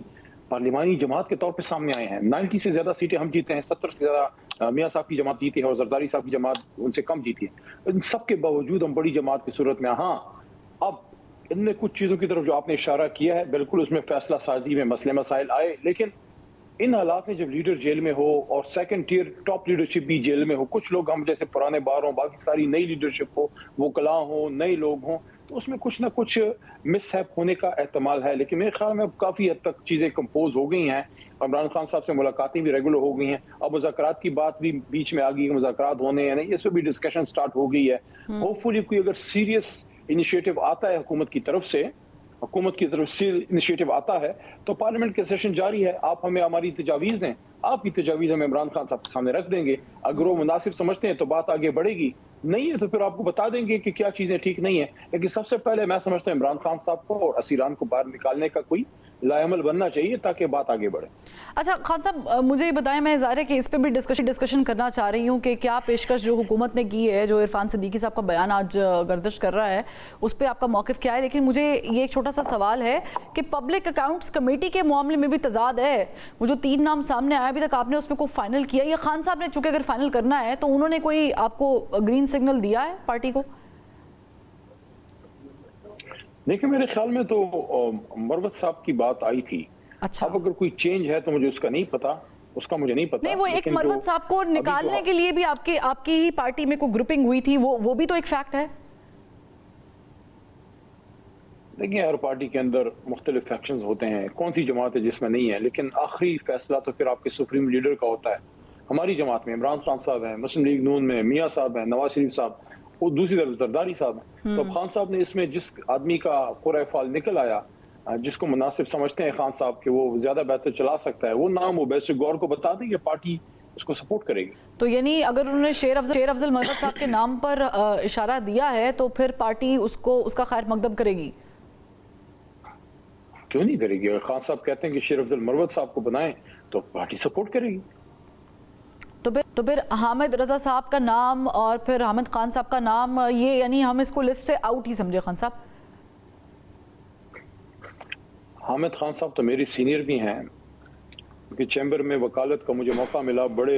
पार्लिमानी जमात के तौर पे सामने आए हैं। 90 से ज्यादा सीटें हम जीते हैं, 70 से ज्यादा मियाँ साहब की जमात जीती है और जरदारी साहब की जमात उनसे कम जीती है। इन सब के बावजूद हम बड़ी जमात की सूरत में, हाँ अब इनमें कुछ चीजों की तरफ जो आपने इशारा किया है, बिल्कुल उसमें फैसला साजी में मसले मसाइल आए, लेकिन इन हालात में जब लीडर जेल में हो और सेकंड टियर टॉप लीडरशिप भी जेल में हो, कुछ लोग हम जैसे पुराने बार हों, बाकी सारी नई लीडरशिप हो, वो कला हो, नए लोग हों, तो उसमें कुछ ना कुछ मिसहैप होने का एहतमाल है। लेकिन मेरे ख्याल में अब काफी हद तक चीजें कंपोज हो गई हैं। इमरान खान साहब से मुलाकातें भी रेगुलर हो गई हैं। अब मुज़ाकरात की बात भी बीच में आ गई, मुज़ाकरात होने हैं नहीं, इस पर भी डिस्कशन स्टार्ट हो गई है। होपफुली कोई अगर सीरियस इनिशिएटिव आता है हुकूमत की तरफ से इनिशिएटिव आता है तो पार्लियामेंट के सेशन जारी है। आप हमें हमारी तजावीज़ दें, आपकी तजावीज़ हम इमरान खान साहब के सामने रख देंगे। अगर वो मुनासिब समझते हैं तो बात आगे बढ़ेगी, नहीं है तो फिर आपको बता देंगे कि क्या चीजें ठीक नहीं है। लेकिन सबसे पहले मैं समझता हूँ इमरान खान साहब को और असीरान को बाहर निकालने का कोई लायमल बनना चाहिए ताकि बात आगे बढ़े। अच्छा खान साहब, मुझे ये बताएं, मैं ज़ाहिर है कि इस पे भी डिस्कशन करना चाह रही हूँ कि क्या पेशकश जो हुकूमत ने की है, जो इरफान सिद्दीकी साहब का बयान आज गर्दिश कर रहा है, उस पर आपका मौक़िफ़ क्या है। लेकिन मुझे ये एक छोटा सा सवाल है कि पब्लिक अकाउंट्स कमेटी के मामले में भी तजाद है। वो जो 3 नाम सामने आए, अभी तक आपने उस पर कोई फाइनल किया, या खान साहब ने चूँकि अगर फाइनल करना है तो उन्होंने कोई आपको ग्रीन सिग्नल दिया है पार्टी को? देखिए मेरे ख्याल में तो मरवत साहब की बात आई थी। अच्छा, अब अगर कोई चेंज है तो मुझे उसका नहीं पता, मुझे नहीं पता। नहीं, वो एक मरवत साहब को निकालने के लिए भी आपकी ही पार्टी में कोई ग्रुपिंग हुई थी, वो भी तो एक फैक्ट है। देखिए हर पार्टी के अंदर मुख्तलिफ फैक्शंस होते हैं, कौन सी जमात है जिसमें नहीं है, लेकिन आखिरी फैसला तो फिर आपके सुप्रीम लीडर का होता है। हमारी जमात में इमरान खान साहब हैं, मुस्लिम लीग नून में मियाँ साहब हैं, नवाज शरीफ साहब, वो दूसरी तरफ जरदारी साहब हैं। तो खान साहब ने इसमें जिस आदमी का पूरा फाल निकल आया, जिसको मुनासिब समझते हैं खान साहब के, वो ज्यादा बेहतर चला सकता है, वो नाम वो बैरिस्टर गौर को बता देंगे, पार्टी उसको सपोर्ट करेगी। तो यानी अगर उन्होंने शेर अफजल मरवत साहब के नाम पर इशारा दिया है तो फिर पार्टी उसका खैर मकदम करेगी? क्यों नहीं करेगी? अगर खान साहब कहते हैं कि शेर अफजल मरवत साहब को बनाएं तो पार्टी सपोर्ट करेगी। तो फिर हामिद रजा साहब का नाम और फिर हामिद खान साहब का नाम, ये यानी हम इसको लिस्ट से आउट ही समझे खान साहब? हामिद खान साहब तो मेरी सीनियर भी हैं, क्योंकि चैम्बर में वकालत का मुझे मौका मिला। बड़े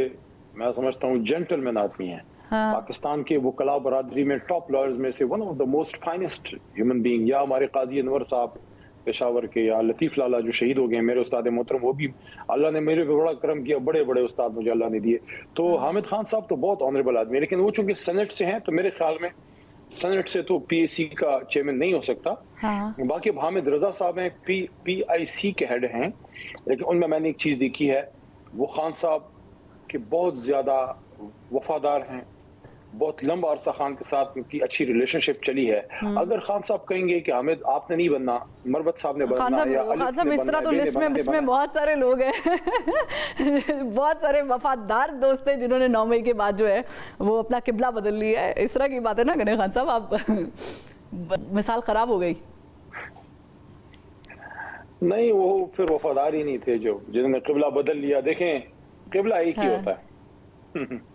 मैं समझता हूँ जेंटलमैन आदमी हैं। हाँ। पाकिस्तान के वकला बरादरी में टॉप लॉयर्स में से one of the most finest human being. या हमारे काजी अनवर साहब पेशावर के, या लतीफ़ लाला जो शहीद हो गए मेरे उस्ताद मोहतरम, वो भी अल्लाह ने मेरे पे बड़ा करम किया, बड़े बड़े उस्ताद मुझे अल्लाह ने दिए। तो हामिद खान साहब तो बहुत ऑनरेबल आदमी है, लेकिन वो चूंकि सेनेट से हैं तो मेरे ख्याल में सेनेट से तो PAC का चेयरमैन नहीं हो सकता। हाँ। बाकी अब हामिद रजा साहब हैं, PIC के हेड हैं, लेकिन उनमें मैंने एक चीज देखी है, वो खान साहब के बहुत ज्यादा वफादार हैं, बहुत लंबा अरसा खान के साथ उनकी अच्छी रिलेशनशिप चली है। अगर खान साहब कहेंगे कि हामिद आपने नहीं बनना, मरवत साहब ने बनना, या खान साहब इस तरह तो लिस्ट में बहुत सारे लोग हैं बहुत सारे वफादार दोस्त हैं जिन्होंने 9 मई के बाद जो है वो अपना किबला बदल लिया है। इस तरह की बातें ना करें खान साहब, आप मिसाल खराब हो गई। नहीं, वो फिर वफादार ही नहीं थे जो जिन्होंने किबला बदल लिया। देखें किबला एक ही होता है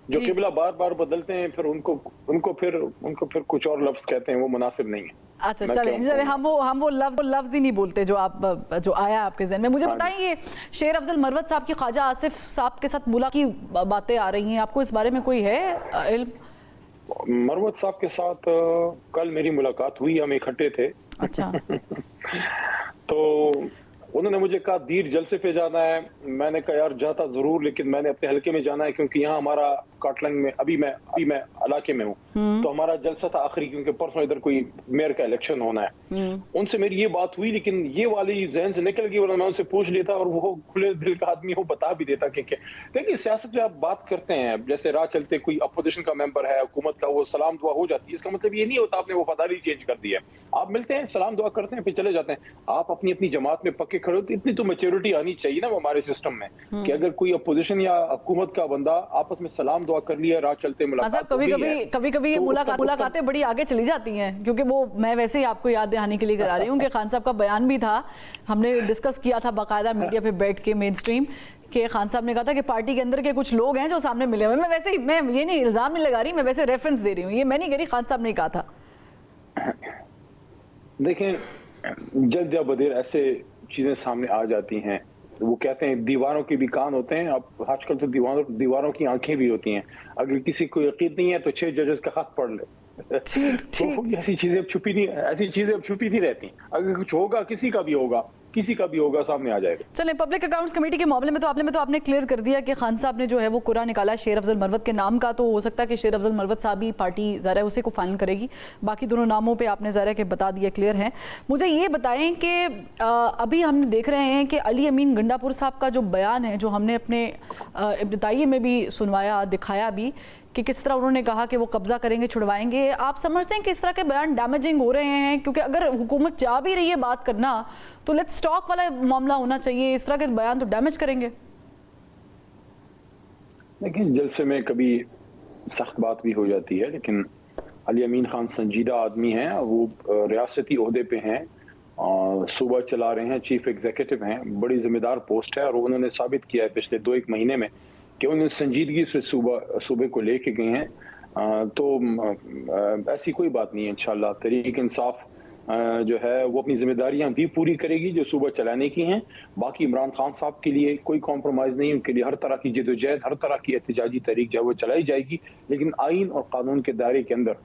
जो किबला बार बार बदलते हैं फिर उनको फिर कुछ और लफ्ज कहते हैं, वो मुनासिब नहीं है। अच्छा चले हम वो लफ्ज ही नहीं बोलते जो आया आपके ज़हन में। मुझे बताइए, शेर अफजल मरवत साहब की ख्वाजा आसिफ साहब के साथ मुलाकात की बातें आ रही हैं, आपको इस बारे में कोई है इल्म? मरवत साहब के साथ कल मेरी मुलाकात हुई, हम इकट्ठे थे। अच्छा तो उन्होंने मुझे कहा दीर जलसे पे जाना है, मैंने कहा यार जाता जरूर, लेकिन मैंने अपने हलके में जाना है क्योंकि यहाँ हमारा स्कॉटलैंड में अभी मैं इलाके में हूँ, तो हमारा जलसा था आखिरी, क्योंकि परसों इधर कोई मेयर का इलेक्शन होना है। उनसे मेरी ये बात हुई, लेकिन ये वाली जहन से निकल गई, वरना मैं उनसे पूछ लेता और वो खुले दिल का आदमी वो बता भी देता कि क्या। देखिए सियासत में आप बात करते हैं, जैसे राह चलते कोई अपोजिशन का मेंबर है, हुकूमत का, वो सलाम दुआ हो जाती है, इसका मतलब ये नहीं होता आपने वफादारी चेंज कर दी है। आप मिलते हैं, सलाम दुआ करते हैं, फिर चले जाते हैं। आप अपनी अपनी जमात में पक्के खड़े होते, इतनी तो मैच्योरिटी आनी चाहिए ना हमारे सिस्टम में कि अगर कोई अपोजिशन या हुकूमत का बंदा आपस में सलाम दुआ कर लिया, राह चलते मुलाकात कभी ये मुलाकातें बड़ी आगे चली जाती हैं, क्योंकि वो मैं वैसे ही आपको याद दिलाने के लिए करा रही हूँ कि खान साहब का बयान भी था, हमने डिस्कस किया था बाकायदा मीडिया पे बैठ के मेन स्ट्रीम, कि खान साहब ने कहा था कि पार्टी के अंदर के कुछ लोग हैं जो सामने मिले हुए। मैं ये नहीं इल्जाम नहीं लगा रही, मैं वैसे रेफरेंस दे रही हूँ, ये मैं नहीं कह रही, खान साहब ने कहा था। देखें जल्द या बदेर ऐसे चीजें सामने आ जाती हैं, वो कहते हैं दीवारों के भी कान होते हैं, अब आजकल तो दीवारों की आंखें भी होती हैं। अगर किसी को यकीन नहीं है तो 6 जजेस का हक पढ़ ले। तो ऐसी चीजें अब छुपी नहीं रहती। अगर कुछ होगा, किसी का भी होगा सामने आ जाएगा। चलें, पब्लिक अकाउंट्स कमेटी के मामले में तो आपने क्लियर कर दिया कि खान साहब ने जो है वो कुरा निकाला शेर अफजल मरवत के नाम का, तो हो सकता है कि शेर अफजल मरवत साहब ही पार्टी ज़रा उसे को फाइनल करेगी। बाकी दोनों नामों पे आपने ज़रा के बता दिया, क्लियर है। मुझे ये बताएं कि अभी हम देख रहे हैं कि अली अमीन गंडापुर साहब का जो बयान है, जो हमने अपने इब्तिदाई में भी सुनवाया, दिखाया भी, कि किस तरह उन्होंने कहा कि वो कब्जा करेंगे, छुड़वाएंगे। आप समझते हैं कि इस तरह के बयान डैमेजिंग हो रहे हैं? क्योंकि अगर हुकूमत चाह भी रही है बात करना तो लेट्स टॉक वाला मामला होना चाहिए, इस तरह के बयान तो डैमेज करेंगे। लेकिन जलसे में कभी सख्त बात भी हो जाती है, लेकिन अली अमीन खान संजीदा आदमी हैं, वो रियासती ओहदे पे हैं, सूबा चला रहे हैं, चीफ एग्जीक्यूटिव हैं, बड़ी जिम्मेदार पोस्ट है, और उन्होंने साबित किया है पिछले 2-1 महीने में कि उन्होंने संजीदगी से सूबे को लेके गए हैं। तो ऐसी कोई बात नहीं है। इंशाल्लाह तहरीक इंसाफ जो है वो अपनी जिम्मेदारियां भी पूरी करेगी जो सूबा चलाने की हैं। बाकी इमरान खान साहब के लिए कोई कॉम्प्रोमाइज़ नहीं, उनके लिए हर तरह की जदोजहद, हर तरह की एहतजाजी तहरीक जो है वो चलाई जाएगी, लेकिन आइन और कानून के दायरे के अंदर।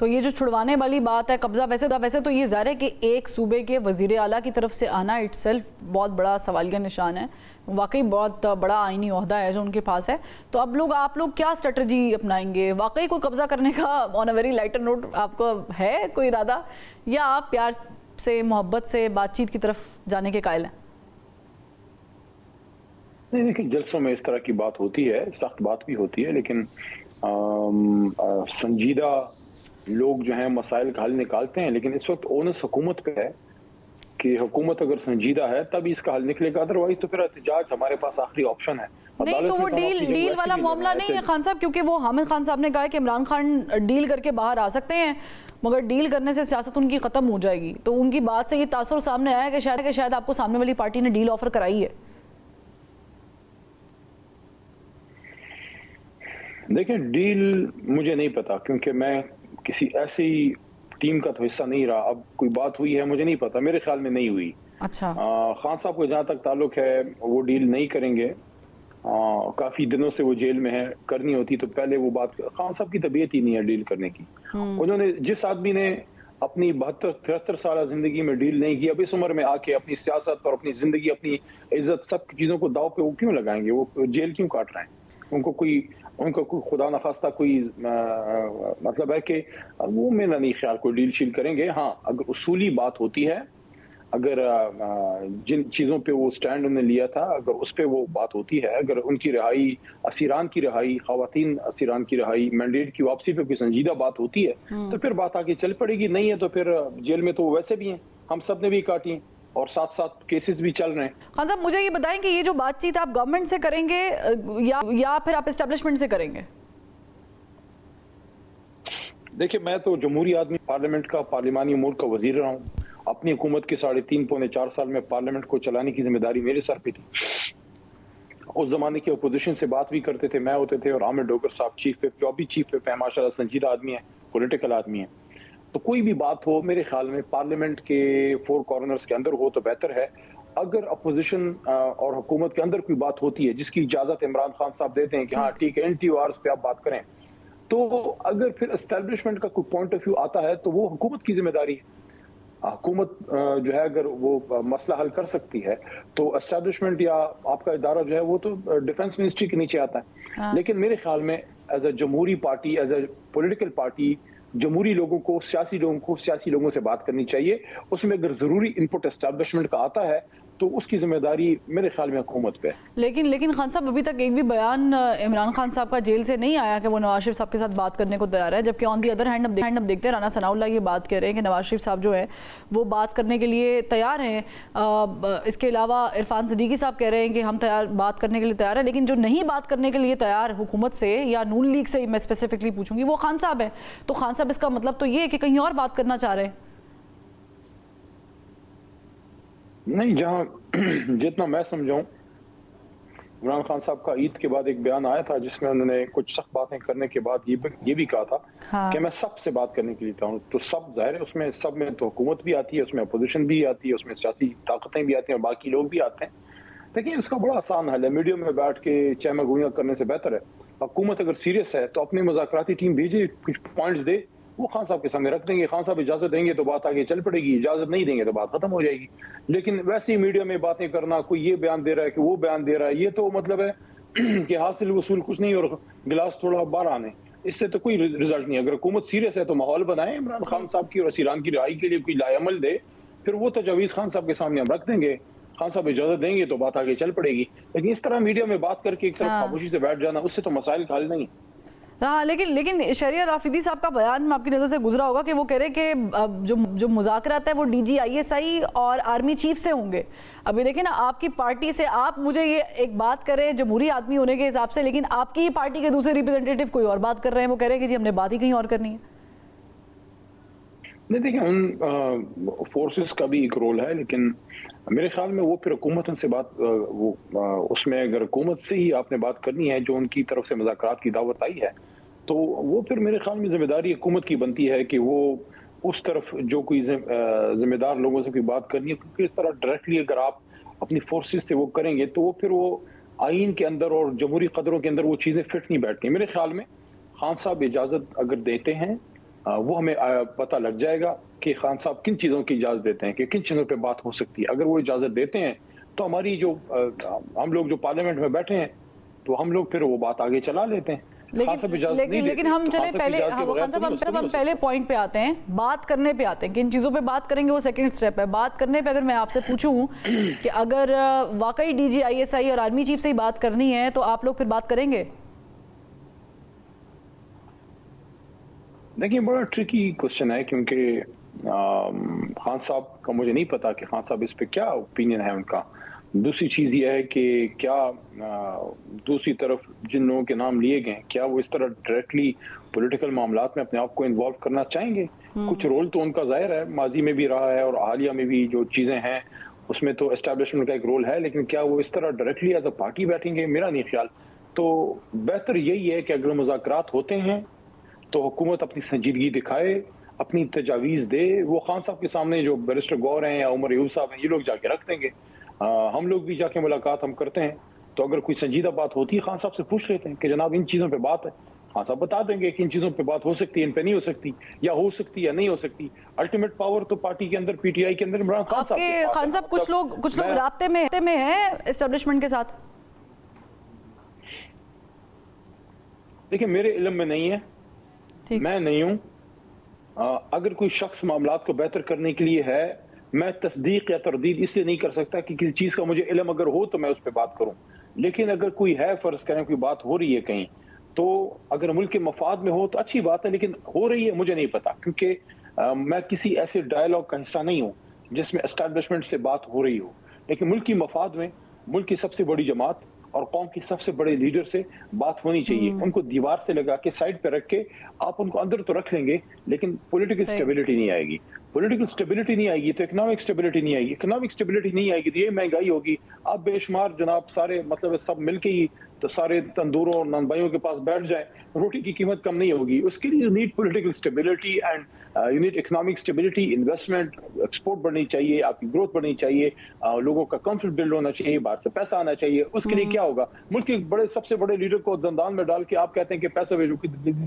तो ये जो छुड़वाने वाली बात है, कब्जा, वैसे तो ये ज़ाहिर है कि एक सूबे के वज़ीर आला की तरफ से आना इटसेल्फ बहुत बड़ा सवालिया निशान है, वाकई बहुत बड़ा आईनी ओहदा है जो उनके पास है। तो अब आप लोग क्या स्ट्रेटजी अपनाएंगे? वाकई कोई कब्जा करने का on a very lighter note आपको है कोई इरादा, या आप प्यार से, मोहब्बत से, बातचीत की तरफ जाने के कायल हैं? नहीं, देखिए जलसों में इस तरह की बात होती है, सख्त बात भी होती है, लेकिन संजीदा लोग जो हैं मसाइल का हल निकालते हैं। लेकिन इस वक्त ओनस हुकूमत पे है कि हुकूमत अगर संजीदा है तभी इसका हल निकलेगा, अदरवाइज तो फिर एहतजाज हमारे पास आखिरी ऑप्शन है। नहीं तो वो डील वाला मामला नहीं है खान साहब, क्योंकि वो हामिद खान साहब ने कहा है कि इमरान खान डील करके बाहर आ सकते हैं, मगर डील करने से सियासत उनकी खत्म हो जाएगी। तो उनकी बात से ये तासुर सामने आया कि शायद आपको सामने वाली पार्टी ने डील ऑफर कराई है। देखिए डील मुझे नहीं पता, क्योंकि मैं किसी ऐसी टीम का तो हिस्सा नहीं रहा। अब कोई बात हुई है मुझे नहीं पता, मेरे ख्याल में नहीं हुई। अच्छा, खान साहब को जहां तक ताल्लुक है वो डील नहीं करेंगे। काफी दिनों से वो जेल में है, करनी होती तो पहले वो बात, खान साहब की तबीयत ही नहीं है डील करने की। उन्होंने, जिस आदमी ने अपनी 72-73 साल जिंदगी में डील नहीं की, अब इस उम्र में आके अपनी सियासत और अपनी जिंदगी, अपनी इज्जत, सब चीजों को दाव पे वो क्यों लगाएंगे? वो जेल क्यों काट रहे हैं? उनको कोई खुदा न खास्ता कोई मतलब है कि वो मेरा नहीं ख्याल कोई डील शील करेंगे। हाँ, अगर उसूली बात होती है, अगर जिन चीज़ों पे वो स्टैंड उन्होंने लिया था, अगर उस पे वो बात होती है, अगर उनकी रिहाई, असीरान की रिहाई, खवातीन असीरान की रिहाई, मैंडेट की वापसी पे कोई संजीदा बात होती है तो फिर बात आगे चल पड़ेगी। नहीं है तो फिर जेल में तो वो वैसे भी हैं, हम सब ने भी काटी हैं, और साथ साथ केसेस भी चल रहे हैं। खान साहब मुझे ये बताएं कि ये जो बातचीत आप गवर्नमेंट से करेंगे या फिर आप एस्टेब्लिशमेंट से करेंगे? देखिए मैं तो जमहूरी आदमी, पार्लियामेंट का, पार्लिमानी उमूर का वजीर रहा हूँ। अपनी हुकूमत के 3.5-4 साल में पार्लियामेंट को चलाने की जिम्मेदारी मेरे सर पे थी। उस जमाने की अपोजिशन से बात भी करते थे, मैं होते थे, और आमिर डोगर साहब चीफ विप, जो अभी चीफ विप है, माशाल्लाह संजीदा आदमी है, पॉलिटिकल आदमी है। तो कोई भी बात हो, मेरे ख्याल में पार्लियामेंट के 4 कॉर्नर्स के अंदर हो तो बेहतर है। अगर अपोजिशन और हुकूमत के अंदर कोई बात होती है जिसकी इजाजत इमरान खान साहब देते हैं कि हाँ ठीक है NTORs पे आप बात करें, तो अगर फिर एस्टेब्लिशमेंट का कोई पॉइंट ऑफ व्यू आता है तो वो हुकूमत की जिम्मेदारी है। हुकूमत जो है अगर वो मसला हल कर सकती है तो एस्टेब्लिशमेंट या आपका इदारा जो है वो तो डिफेंस मिनिस्ट्री के नीचे आता है। लेकिन मेरे ख्याल में एज अ जमहूरी party, as a political party, जमहूरी लोगों को, सियासी लोगों से बात करनी चाहिए। उसमें अगर जरूरी इनपुट एस्टेब्लिशमेंट का आता है तो उसकी जिम्मेदारी मेरे ख्याल में हुकूमत पे है। लेकिन खान साहब, अभी तक एक भी बयान इमरान खान साहब का जेल से नहीं आया कि वो नवाज शरीफ साहब के साथ बात करने को तैयार है, जबकि ऑन दी अदर हैंड अब देखते हैं राना सनाउल्लाह ये बात कह रहे हैं कि नवाज शरीफ साहब जो है वो बात करने के लिए तैयार हैं। इसके अलावा इरफान सिद्दीकी साहब कह रहे हैं कि हम बात करने के लिए तैयार है, लेकिन जो नहीं बात करने के लिए तैयार हुकूमत से या नून लीग से मैं स्पेसिफिकली पूछूंगी वो खान साहब है। तो खान साहब इसका मतलब तो ये है कि कहीं और बात करना चाह रहे हैं। नहीं, जहां जितना मैं समझाऊं, इमरान खान साहब का ईद के बाद एक बयान आया था जिसमें उन्होंने कुछ सख्त बातें करने के बाद ये भी कहा था कि मैं सब से बात करने के लिए था। तो सब जाहिर है उसमें सब में तो हुकूमत भी आती है, उसमें अपोजिशन भी आती है, उसमें सियासी ताकतें भी आती हैं और बाकी लोग भी आते हैं। देखिए इसका बड़ा आसान हल है, मीडिया में बैठ के चहमगोइयां करने से बेहतर है हुकूमत अगर सीरियस है तो अपनी मुज़ाकराती टीम भेजे, कुछ पॉइंट्स दे, वो खान साहब के सामने रख देंगे। खान साहब इजाजत देंगे तो बात आगे चल पड़ेगी, इजाजत नहीं देंगे तो बात खत्म हो जाएगी। लेकिन वैसे ही मीडिया में बातें करना, कोई ये बयान दे रहा है कि वो बयान दे रहा है, ये तो मतलब है कि हासिल वसूल कुछ नहीं और गिलास थोड़ा बाहर आने, इससे तो कोई रिजल्ट नहीं। अगर हुकूमत सीरियस है तो माहौल बनाए इमरान खान साहब की और असीरान की रिहाई के लिए कोई लाएमल दे, फिर वो तजावीज़ खान साहब के सामने हम रख देंगे, खान साहब इजाजत देंगे तो बात आगे चल पड़ेगी। लेकिन इस तरह मीडिया में बात करके एक तरफ खामोशी से बैठ जाना, उससे तो मसाइल का हल नहीं। हाँ, लेकिन शरियत राफिदी साहब का बयान में आपकी नज़र से गुजरा होगा कि वो कह रहे कि जो मुज़ाकरात है वो DG ISI और आर्मी चीफ से होंगे। अभी देखिए ना, आपकी पार्टी से आप मुझे ये एक बात करें जमहूरी आदमी होने के हिसाब से, लेकिन आपकी ही पार्टी के दूसरे रिप्रेजेंटेटिव कोई और बात कर रहे हैं, वो कह रहे हैं कि जी हमने बात ही कहीं और करनी है। नहीं, देखिए उन फोर्सेस का भी एक रोल है, लेकिन मेरे ख्याल में वो फिर हुकूमत उनसे बात उसमें अगर हुकूमत से ही आपने बात करनी है, जो उनकी तरफ से मुज़ाकरात की दावत आई है, तो वो फिर मेरे ख्याल में जिम्मेदारी हुकूमत की बनती है कि वो उस तरफ जो कोई जिम्मेदार लोगों से कोई बात करनी है, क्योंकि इस तरह डायरेक्टली अगर आप अपनी फोर्सेस से वो करेंगे तो वो फिर वो आइन के अंदर और जमहूरी कदरों के अंदर वो चीज़ें फिट नहीं बैठती। मेरे ख्याल में खान साहब इजाज़त अगर देते हैं, वो हमें पता लग जाएगा कि खान साहब किन चीज़ों की इजाज़त देते हैं, कि किन चीज़ों पे बात हो सकती है। अगर वो इजाज़त देते हैं तो हमारी जो हम लोग जो पार्लियामेंट में बैठे हैं तो हम लोग फिर वो बात आगे चला लेते हैं। लेकिन हम चले पहले खान साहब हम पहले पॉइंट पे आते हैं, बात करने पे आते हैं कि इन चीज़ों पे बात करेंगे, वो सेकंड स्टेप है। बात करने पे अगर मैं आपसे पूछूं कि अगर वाकई DG ISI और आर्मी चीफ से ही बात करनी है तो आप लोग फिर बात करेंगे? देखिए बड़ा ट्रिकी क्वेश्चन है, क्योंकि खान साहब का मुझे नहीं पता कि खान साहब इस पे क्या ओपिनियन है उनका। दूसरी चीज़ यह है कि क्या दूसरी तरफ जिन लोगों के नाम लिए गए क्या वो इस तरह डायरेक्टली पॉलिटिकल मामलात में अपने आप को इन्वॉल्व करना चाहेंगे। कुछ रोल तो उनका जाहिर है, माजी में भी रहा है और हालिया में भी जो चीज़ें हैं उसमें तो एस्टेब्लिशमेंट का एक रोल है, लेकिन क्या वो इस तरह डायरेक्टली एज अ पार्टी बैठेंगे, मेरा नहीं ख्याल। तो बेहतर यही है कि अगर मुज़ाकरात होते हैं तो हुकूमत अपनी संजीदगी दिखाए, अपनी तजावीज़ दे। वो खान साहब के सामने जो बैरिस्टर गौर हैं या उमर यूब साहब हैं, ये लोग जाके रख देंगे। हम लोग भी जाके मुलाकात हम करते हैं, तो अगर कोई संजीदा बात होती है खान साहब से पूछ लेते हैं कि जनाब इन चीज़ों पे बात है। खान साहब बता देंगे कि इन चीज़ों पे बात हो सकती है, इन पे नहीं हो सकती, या हो सकती है या नहीं हो सकती। अल्टीमेट पावर तो पार्टी के अंदर, PTI के अंदर इमरान खान साहब। खान साहब कुछ लोग राब्ते में हैं एस्टेब्लिशमेंट के साथ। देखिए मेरे इल्म में नहीं है, मैं नहीं हूं। अगर कोई शख्स मामलात को बेहतर करने के लिए है, मैं तस्दीक या तरदीद इससे नहीं कर सकता कि किसी चीज़ का मुझे इल्म अगर हो तो मैं उस पर बात करूं। लेकिन अगर कोई है, फ़र्ज़ करें कोई बात हो रही है कहीं, तो अगर मुल्क के मफाद में हो तो अच्छी बात है, लेकिन हो रही है मुझे नहीं पता, क्योंकि मैं किसी ऐसे डायलॉग का हिस्सा नहीं हूँ जिसमें एस्टैब्लिशमेंट से बात हो रही हो। लेकिन मुल्क की मफाद में मुल्क की सबसे बड़ी जमात और कौम के सबसे बड़े लीडर से बात होनी चाहिए। उनको दीवार से लगा के साइड पे रख के आप उनको अंदर तो रख लेंगे, लेकिन पॉलिटिकल स्टेबिलिटी नहीं आएगी। पॉलिटिकल स्टेबिलिटी नहीं आएगी तो इकोनॉमिक स्टेबिलिटी नहीं आएगी। इकोनॉमिक स्टेबिलिटी नहीं आएगी तो ये महंगाई होगी। आप बेशुमार जनाब सारे मतलब सब मिलके ही तो सारे तंदूरों और नंबाइयों के पास बैठ जाए, रोटी की कीमत कम नहीं होगी। उसके लिए you need political stability and you need economic stability, investment, export बढ़नी चाहिए, आपकी ग्रोथ बढ़नी चाहिए, लोगों का कॉन्फिडेंस बिल्ड होना चाहिए, बाहर से पैसा आना चाहिए। उसके लिए क्या होगा, मुल्क के बड़े सबसे बड़े लीडर को जंदान में डाल के आप कहते हैं कि पैसा भेजो,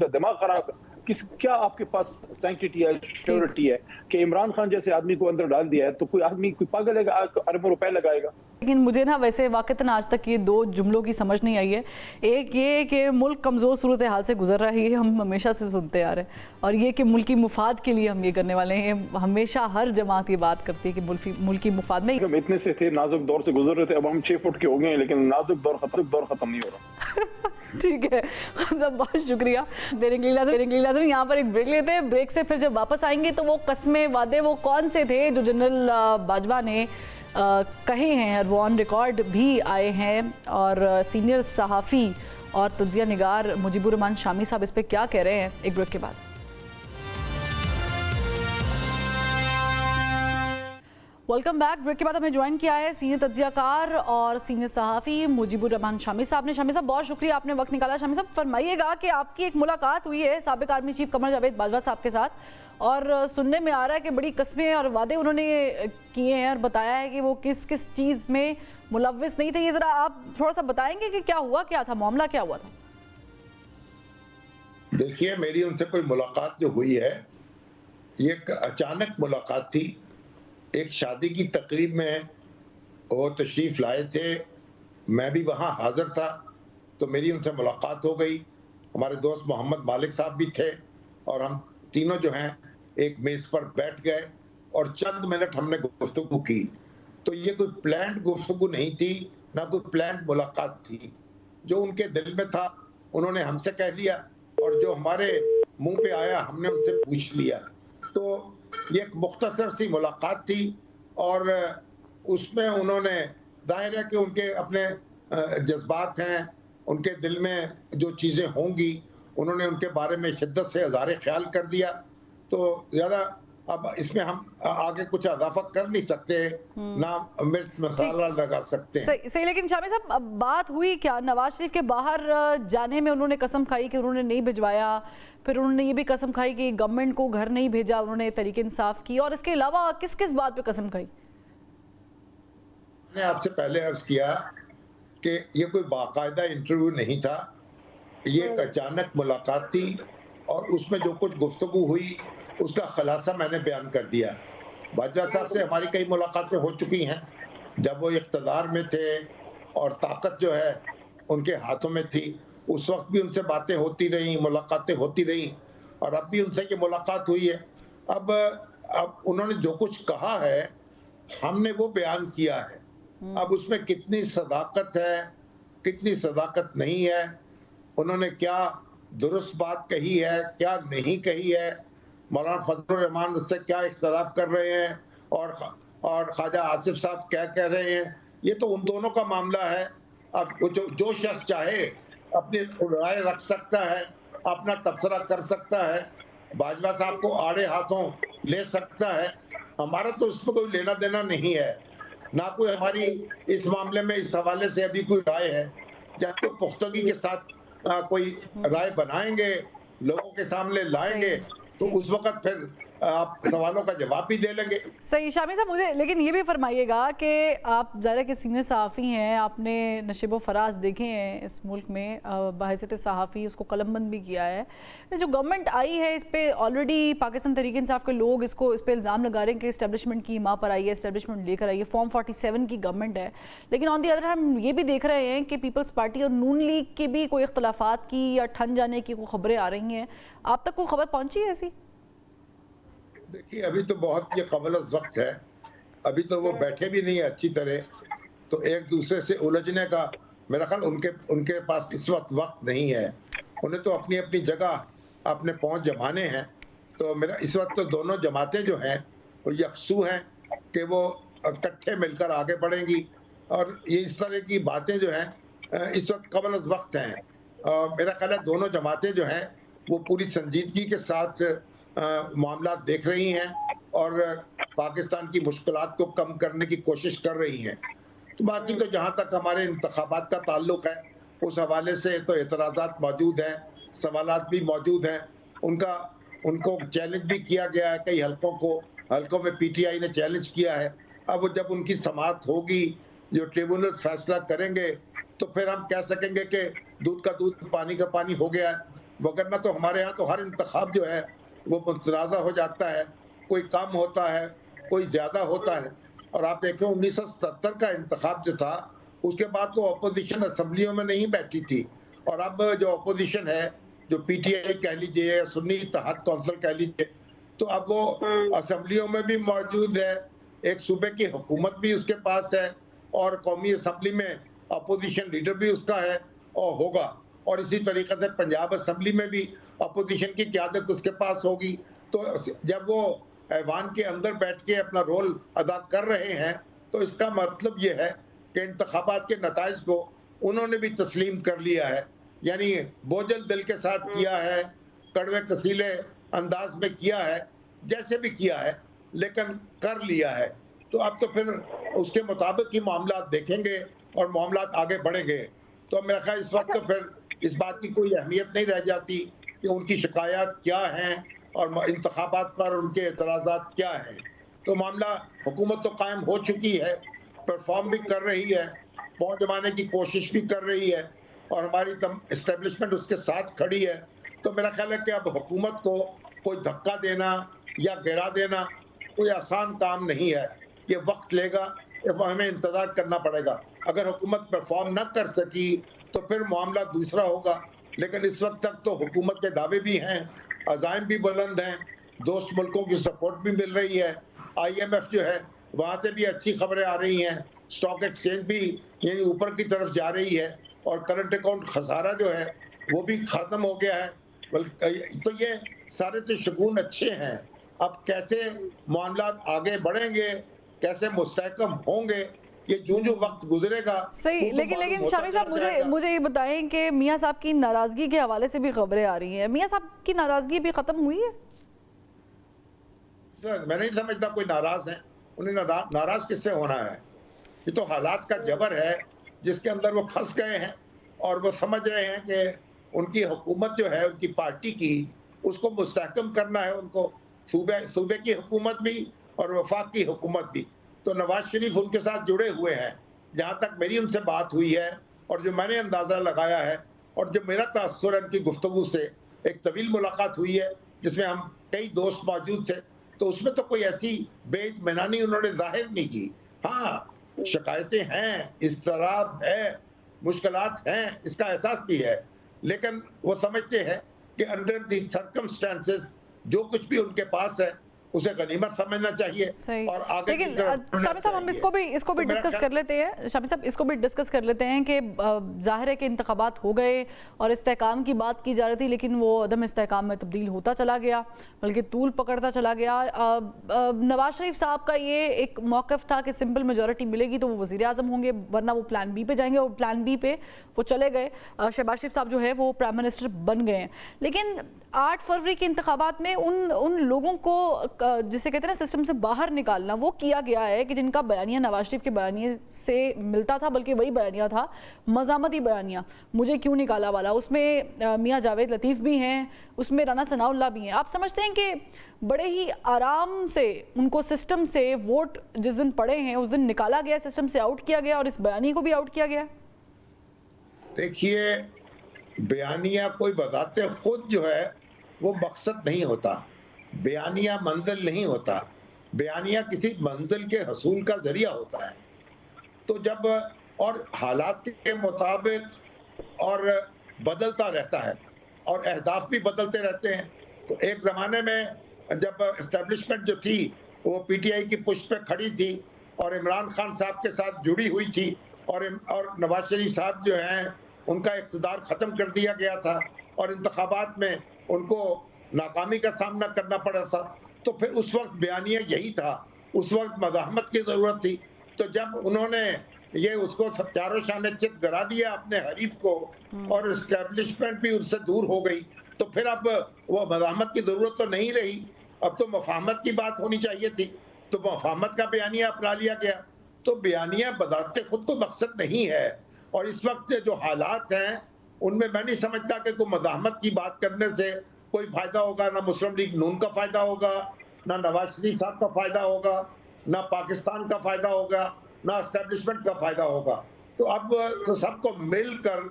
दिमाग खराब क्या आपके पास सैंक्टिटी है, श्योरिटी है कि इमरान खान जैसे आदमी को अंदर डाल दिया है तो कोई आदमी, कोई पागल है अरबों रुपए लगाएगा? लेकिन मुझे ना वैसे वाक़तन आज तक ये दो जुमलों की समझ नहीं आई है। एक ये कि मुल्क कमज़ोर सूरत हाल से गुजर रहा है, ये हम हमेशा से सुनते आ रहे हैं, और ये कि मुल्की मुफाद के लिए हम ये करने वाले हैं। हमेशा हर जमात ये बात करती है कि मुल्की मुफाद में हम इतने से थे, नाजुक दौर से गुजर रहे थे, अब हम 6 फुट के हो गए हैं, लेकिन नाजुक दौर खत्म नहीं हो रहा। ठीक है सब, बहुत शुक्रिया देने के लिए। यहाँ पर एक ब्रेक लेते हैं, ब्रेक से फिर जब वापस आएंगे तो वो कस्में वादे वो कौन से थे जो जनरल बाजवा ने कहे हैं, वो ऑन रिकॉर्ड भी आए हैं, और सीनियर सहाफ़ी और तज्ज़िया निगार मुजीबुर रहमान शामी साहब इस पर क्या कह रहे हैं, एक ब्रेक के बाद। Welcome back. ब्रेक के बाद हमें ज्वाइन किया है सीनियर तज्ज़ियाकार और सीनियर सहाफ़ी मुजीबुर रहमान शामी साहब ने। शामी साहब बहुत शुक्रिया, आपने वक्त निकाला। शामी साहब फरमाइएगा कि आपकी एक मुलाकात हुई है साबिक़ आर्मी चीफ कमर जावेद बाजवा साहब के साथ, और सुनने में आ रहा है कि बड़ी कस्में और वादे उन्होंने किए हैं और बताया है कि वो किस किस चीज़ में मुलव्विस नहीं थे। ये ज़रा आप थोड़ा सा बताएंगे कि क्या हुआ, क्या था मामला, क्या हुआ था? देखिए, मेरी उनसे कोई मुलाकात जो हुई है ये एक अचानक मुलाकात थी। एक शादी की तकरीब में वो तशरीफ़ लाए थे, मैं भी वहाँ हाज़िर था, तो मेरी उनसे मुलाकात हो गई। हमारे दोस्त मोहम्मद मालिक साहब भी थे, और हम तीनों जो हैं एक मेज़ पर बैठ गए और चंद मिनट हमने गुफ्तगू की। तो ये कोई प्लान्ड गुफ्तगू नहीं थी, ना कोई प्लान्ड मुलाकात थी। जो उनके दिल में था उन्होंने हमसे कह दिया, और जो हमारे मुंह पे आया हमने उनसे पूछ लिया। तो ये एक मुख्तसर सी मुलाकात थी, और उसमें उन्होंने, जाहिर है कि उनके अपने जज्बात हैं, उनके दिल में जो चीज़ें होंगी उन्होंने उनके बारे में शिद्दत से इज़हार ख्याल कर दिया। तो ज़्यादा अब इसमें हम आगे कुछ इजाफा कर नहीं सकते, ना मिर्च मसाला लगा सकते हैं। सही। लेकिन शामी साहब, अब बात हुई क्या? नवाज शरीफ के बाहर जाने में उन्होंने कसम खाई कि उन्होंने नहीं भिजवाया, फिर उन्होंने ये भी कसम खाई कि गवर्नमेंट को घर नहीं भेजा उन्होंने, तहरीक इंसाफ की, और इसके अलावा किस किस बात पे कसम खाई? मैंने आपसे पहले अर्ज किया कि ये कोई बाकायदा इंटरव्यू नहीं था, ये एक अचानक मुलाकात थी, और उसमें जो कुछ गुफ्तगू हुई उसका खुलासा मैंने बयान कर दिया। बाजवा साहब से हमारी कई मुलाकातें हो चुकी हैं, जब वो इख्तदार में थे और ताकत जो है उनके हाथों में थी, उस वक्त भी उनसे बातें होती रही, मुलाकातें होती रही, और अब भी उनसे ये मुलाकात हुई है। अब उन्होंने जो कुछ कहा है हमने वो बयान किया है। अब उसमें कितनी सदाकत है, कितनी सदाकत नहीं है, उन्होंने क्या दुरुस्त बात कही है, क्या नहीं कही है, मौलाना फजलुर रहमान उससे क्या इख्तलाफ कर रहे हैं, और ख्वाजा आसिफ साहब क्या कह रहे हैं, ये तो उन दोनों का मामला है। अब जो शख्स चाहे अपनी राय रख सकता है, अपना तबसरा कर सकता है, बाजवा साहब को आड़े हाथों ले सकता है। हमारा तो इसमें कोई लेना देना नहीं है, ना कोई हमारी इस मामले में इस हवाले से अभी कोई राय है। जब तो पुख्तगी के साथ कोई राय बनाएंगे, लोगों के सामने लाएंगे, तो उस वक्त फिर आप सवालों का जवाब भी दे लेंगे। सही। शामी साहब, मुझे लेकिन ये भी फरमाइएगा कि आप ज़रा के सीनियर सहाफ़ी हैं, आपने नशेब व फराज देखे हैं इस मुल्क में, बहैसियत सहाफ़ी उसको कलमबंद भी किया है। जो गवर्नमेंट आई है इस पर ऑलरेडी पाकिस्तान तहरीक इंसाफ के लोग इस पर इल्ज़ाम लगा रहे हैं कि इस्टेब्लिशमेंट की माँ पर आई है, इस्टेब्लिशमेंट लेकर आई है, फॉर्म 47 की गवर्नमेंट है। लेकिन ऑन दी अदर हम ये भी देख रहे हैं कि पीपल्स पार्टी और नून लीग की भी कोई इख्तलाफात की या ठन जाने की कोई खबरें आ रही हैं। आप तक कोई खबर पहुँची है ऐसी? देखिए, अभी तो बहुत ये कबल वक्त है, अभी तो वो बैठे भी नहीं है अच्छी तरह, तो एक दूसरे से उलझने का मेरा ख्याल उनके पास इस वक्त नहीं है। उन्हें तो अपनी अपनी जगह अपने पहुंच जमाने हैं। तो मेरा इस वक्त तो दोनों जमातें जो हैं वो यकसू हैं कि वो इकट्ठे मिलकर आगे बढ़ेंगी, और ये इस तरह की बातें जो हैं इस वक्त कबल वक्त हैं। मेरा ख्याल है दोनों जमातें जो हैं वो पूरी संजीदगी के साथ मामला देख रही हैं, और पाकिस्तान की मुश्किलात को कम करने की कोशिश कर रही हैं। तो बाकी तो जहाँ तक हमारे इंतखाबात का ताल्लुक है, उस हवाले से तो एतराज़ात मौजूद हैं, सवालात भी मौजूद हैं। उनको चैलेंज भी किया गया है, कई हल्कों में PTI ने चैलेंज किया है। अब जब उनकी समाअत होगी, जो ट्रिब्यूनल फैसला करेंगे, तो फिर हम कह सकेंगे कि दूध का दूध पानी का पानी हो गया है। वगरना तो हमारे यहाँ तो हर इंतखाब जो है वो मुतनाज़ा हो जाता है, कोई कम होता है, कोई ज़्यादा होता है। और आप देखें 1977 का इंतखाब जो था उसके बाद तो अपोजिशन असम्बलियों में नहीं बैठी थी, और अब जो अपोजिशन है, जो पीटीआई कह लीजिए या सुन्नी इत्तेहाद कौंसिल कह लीजिए, तो अब वो असम्बलियों में भी मौजूद है, एक सूबे की हुकूमत भी उसके पास है, और कौमी असम्बली में अपोजिशन लीडर भी उसका है और होगा, और इसी तरीके से पंजाब असम्बली में भी अपोजिशन की क़यादत उसके पास होगी। तो जब वो ऐवान के अंदर बैठ के अपना रोल अदा कर रहे हैं तो इसका मतलब ये है कि इंतखाबात के नताइज को उन्होंने भी तस्लीम कर लिया है, यानी बोझल दिल के साथ किया है, कड़वे कसीले अंदाज में किया है, जैसे भी किया है, लेकिन कर लिया है। तो अब तो फिर उसके मुताबिक ही मामला देखेंगे और मामला आगे बढ़ेंगे। तो मेरा ख्याल इस वक्त तो फिर इस बात की कोई अहमियत नहीं रह जाती कि उनकी शिकायत क्या हैं और इंतखाबात पर उनके एतराज़ात क्या हैं। तो मामला हुकूमत तो कायम हो चुकी है, परफॉर्म भी कर रही है, पहुंच जमाने की कोशिश भी कर रही है, और हमारी इस्टेब्लिशमेंट उसके साथ खड़ी है। तो मेरा ख्याल है कि अब हुकूमत को कोई धक्का देना या गिरा देना कोई आसान काम नहीं है, ये वक्त लेगा, हमें इंतज़ार करना पड़ेगा। अगर हुकूमत परफॉर्म न कर सकी तो फिर मामला दूसरा होगा, लेकिन इस वक्त तक तो हुकूमत के दावे भी हैं, अज़ाइम भी बुलंद हैं, दोस्त मुल्कों की सपोर्ट भी मिल रही है, IMF जो है वहाँ से भी अच्छी खबरें आ रही हैं, स्टॉक एक्सचेंज भी यानी ऊपर की तरफ जा रही है, और करंट अकाउंट खसारा जो है वो भी ख़त्म हो गया है। तो ये सारे तो शगुन अच्छे हैं। अब कैसे मामला आगे बढ़ेंगे, कैसे मुस्तहकम होंगे, ये जो वक्त गुजरेगा। सही, लेकिन शामी साहब मुझे ये बताएं कि मियाँ साहब की नाराज़गी के हवाले से भी खबरें आ रही हैं, मियाँ साहब की नाराज़गी भी ख़त्म हुई है? सर मैं नहीं समझता कोई नाराज़ है, उन्हें नाराज़ किससे होना है? ये तो हालात का जबर है जिसके अंदर वो फंस गए हैं, और वो समझ रहे हैं कि उनकी हुकूमत जो है, उनकी पार्टी की, उसको मुस्तहकम करना है उनको, सूबे की हुकूमत भी और वफाक की हुकूमत भी। तो नवाज शरीफ उनके साथ जुड़े हुए हैं, जहाँ तक मेरी उनसे बात हुई है और जो मैंने अंदाज़ा लगाया है और जो मेरा तासुर है उनकी गुफ्तगू से, एक तवील मुलाकात हुई है जिसमें हम कई दोस्त मौजूद थे, तो उसमें तो कोई ऐसी बेइत्मीनानी उन्होंने जाहिर नहीं की। हाँ, शिकायतें हैं, इज़्तिराब है, मुश्किलात हैं, इसका एहसास भी है, लेकिन वो समझते हैं कि अंडर दी सर्कमस्टेंसेस जो कुछ भी उनके पास है उसे गनीमत समझना चाहिए और आगे। लेकिन शामी साहब हम इसको भी डिस्कस कर लेते हैं, शामी साहब इसको भी डिस्कस कर लेते हैं कि जाहिर है कि इंतखाबात हो गए और इस्तेहकाम की बात की जा रही थी, लेकिन वो अदम इस्तेहकाम में तब्दील होता चला गया, बल्कि तूल पकड़ता चला गया। नवाज शरीफ साहब का ये एक मौक़िफ़ था कि सिंपल मेजॉरिटी मिलेगी तो वो वज़ीर आज़म होंगे, वरना वो प्लान बी पे जाएंगे, और प्लान बी पे वो चले गए। शहबाज शरीफ साहब जो है वो प्राइम मिनिस्टर बन गए हैं। लेकिन 8 फरवरी के इंतखाबात में उन लोगों को जिसे कहते हैं ना सिस्टम से बाहर निकालना, वो किया गया है कि जिनका बयानिया नवाज शरीफ के बयानिए से मिलता था, बल्कि वही बयानिया था, मज़ामती बयानिया, मुझे क्यों निकाला वाला। उसमें मियाँ जावेद लतीफ़ भी हैं, उसमें राना सनाउल्लाह भी हैं। आप समझते हैं कि बड़े ही आराम से उनको सिस्टम से वोट जिस दिन पड़े हैं उस दिन निकाला गया, सिस्टम से आउट किया गया, और इस बयानी को भी आउट किया गया? देखिए, बयानिया कोई बताते खुद जो है वो मकसद नहीं होता, बयानिया मंजिल नहीं होता, बयानिया किसी मंजिल के हसूल का जरिया होता है। तो जब और हालात के मुताबिक और बदलता रहता है और अहदाफ भी बदलते रहते हैं। तो एक ज़माने में जब इस्टेब्लिशमेंट जो थी वो PTI की पुष्ट पे खड़ी थी और इमरान खान साहब के साथ जुड़ी हुई थी, और नवाज शरीफ साहब जो हैं उनका इक़्तिदार ख़त्म कर दिया गया था और इंतखाबात में उनको नाकामी का सामना करना पड़ा था। तो फिर उस वक्त बयानिया यही था, उस वक्त मज़ाहमत की ज़रूरत थी। तो जब उन्होंने ये उसको चारों शाने चित गिरा दिया अपने हरीफ को और इस्टेब्लिशमेंट भी उससे दूर हो गई, तो फिर अब वो मज़ाहमत की ज़रूरत तो नहीं रही, अब तो मफाहमत की बात होनी चाहिए थी। तो मफाहमत का बयानिया अपना लिया गया। तो बयानिया बदाते खुद को मकसद नहीं है, और इस वक्त जो हालात हैं उनमें मैं नहीं समझता कि कोई मज़ाहमत की बात करने से कोई फायदा होगा। ना मुस्लिम लीग नून का फायदा होगा, ना नवाज शरीफ साहब का फायदा होगा, ना पाकिस्तान का फायदा होगा, ना एस्टेब्लिशमेंट का फायदा होगा। तो अब तो सबको मिलकर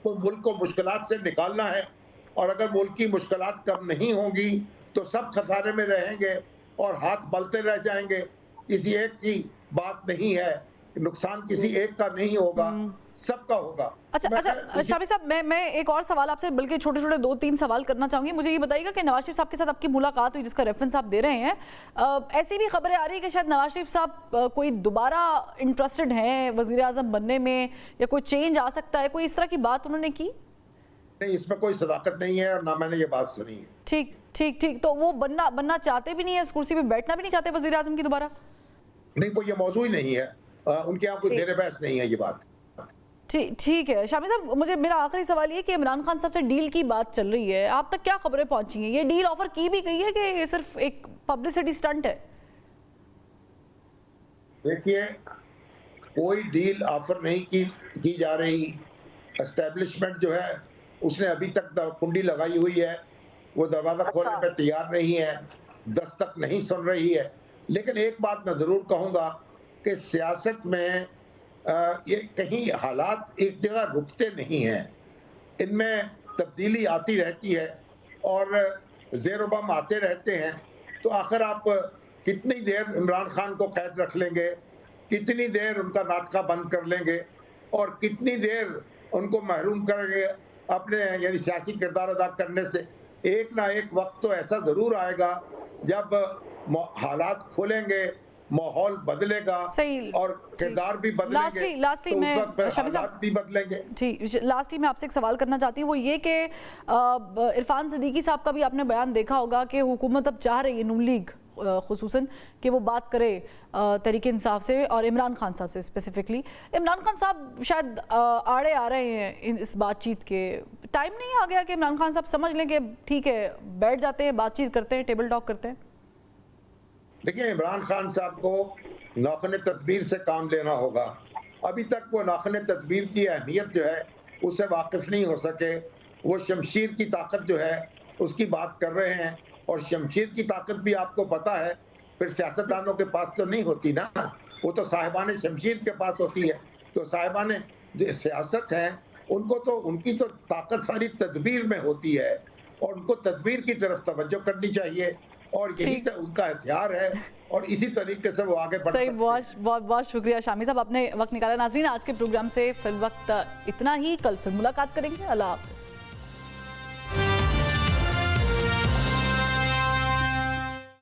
कोई मुल्क को मुश्किलात से निकालना है, और अगर मुल्क की मुश्किलात कम नहीं होंगी तो सब खसारे में रहेंगे और हाथ मलते रह जाएंगे। किसी एक की बात नहीं है, नुकसान किसी एक का नहीं होगा, सबका होगा। अच्छा शामी साहब, मैं एक और सवाल आपसे, बल्कि छोटे छोटे 2-3 सवाल करना चाहूंगी। मुझे ये बताइएगा कि नवाज शरीफ साहब के साथ आपकी मुलाकात हुई जिसका रेफरेंस आप दे रहे हैं, ऐसी भी खबरें आ रही है कि शायद नवाज शरीफ साहब कोई दोबारा इंटरेस्टेड हैं वजीर आजम बनने में, या कोई चेंज आ सकता है, कोई इस तरह की बात उन्होंने की? नहीं, इसमें कोई सदाकत नहीं है और ना मैंने ये बात सुनी है। ठीक ठीक ठीक, तो वो बनना चाहते भी नहीं है, इस कुर्सी पे बैठना भी नहीं चाहते वजीर आजम की दोबारा? नहीं, कोई ये मौजूद ही नहीं है, उनके यहाँ कोई देर बहस नहीं है ये बात। ठीक है शामी साहब, मुझे मेरा आखिरी सवाल ये कि इमरान खान साहब से डील की बात चल रही है, आप तक क्या खबरें पहुंची हैं? ये डील ऑफर की भी गई है कि ये सिर्फ एक पब्लिसिटी स्टंट है? देखिए, कोई डील ऑफर नहीं की जा रही। एस्टेब्लिशमेंट जो है उसने अभी तक कुंडी लगाई हुई है, वो दरवाजा खोलने पे तैयार नहीं है, दस्तक नहीं सुन रही है। लेकिन एक बात मैं जरूर कहूंगा कि सियासत में ये कहीं हालात एक जगह रुकते नहीं हैं, इनमें तब्दीली आती रहती है और ज़ेरो बम आते रहते हैं। तो आखिर आप कितनी देर इमरान खान को कैद रख लेंगे, कितनी देर उनका नाटका बंद कर लेंगे और कितनी देर उनको महरूम करेंगे अपने यानी सियासी किरदार अदा करने से? एक ना एक वक्त तो ऐसा जरूर आएगा जब हालात खुलेंगे, माहौल बदलेगा और किरदार भी बदलेंगे, लास्टली तो मैं उस वक्त फिर हालात भी बदलेंगे। ठीक, लास्टली मैं आपसे एक सवाल करना चाहती हूँ, वो ये कि इरफान सिद्दीकी साहब का भी आपने बयान देखा होगा कि हुकूमत अब चाह रही है, नून लीग खुसूसन, कि वो बात करे तहरीक इंसाफ से और इमरान खान साहब से स्पेसिफिकली। इमरान खान साहब शायद आड़े आ रहे हैं इस बातचीत के। टाइम नहीं आ गया कि इमरान खान साहब समझ लें कि ठीक है, बैठ जाते हैं, बातचीत करते हैं, टेबल टॉक करते हैं? देखिए, इमरान खान साहब को नाखुन तदबीर से काम लेना होगा। अभी तक वो नाखुन तदबीर की अहमियत जो है उससे वाकिफ नहीं हो सके। वो शमशीर की ताकत जो है उसकी बात कर रहे हैं, और शमशीर की ताकत भी आपको पता है फिर सियासतदानों के पास तो नहीं होती ना, वो तो साहिबान शमशीर के पास होती है। तो साहिबान जो सियासत है उनको तो उनकी तो ताकत सारी तदबीर में होती है और उनको तदबीर की तरफ तवज्जो करनी चाहिए, और यही तो उनका हथियार है और इसी तरीके से वो आगे बढ़ सकते हैं। बहुत शुक्रिया शामी साहब, आपने वक्त निकाला। नाज़रीन, आज के प्रोग्राम से फिल वक्त इतना ही, कल फिर मुलाकात करेंगे। अल्लाह हाफ़िज़।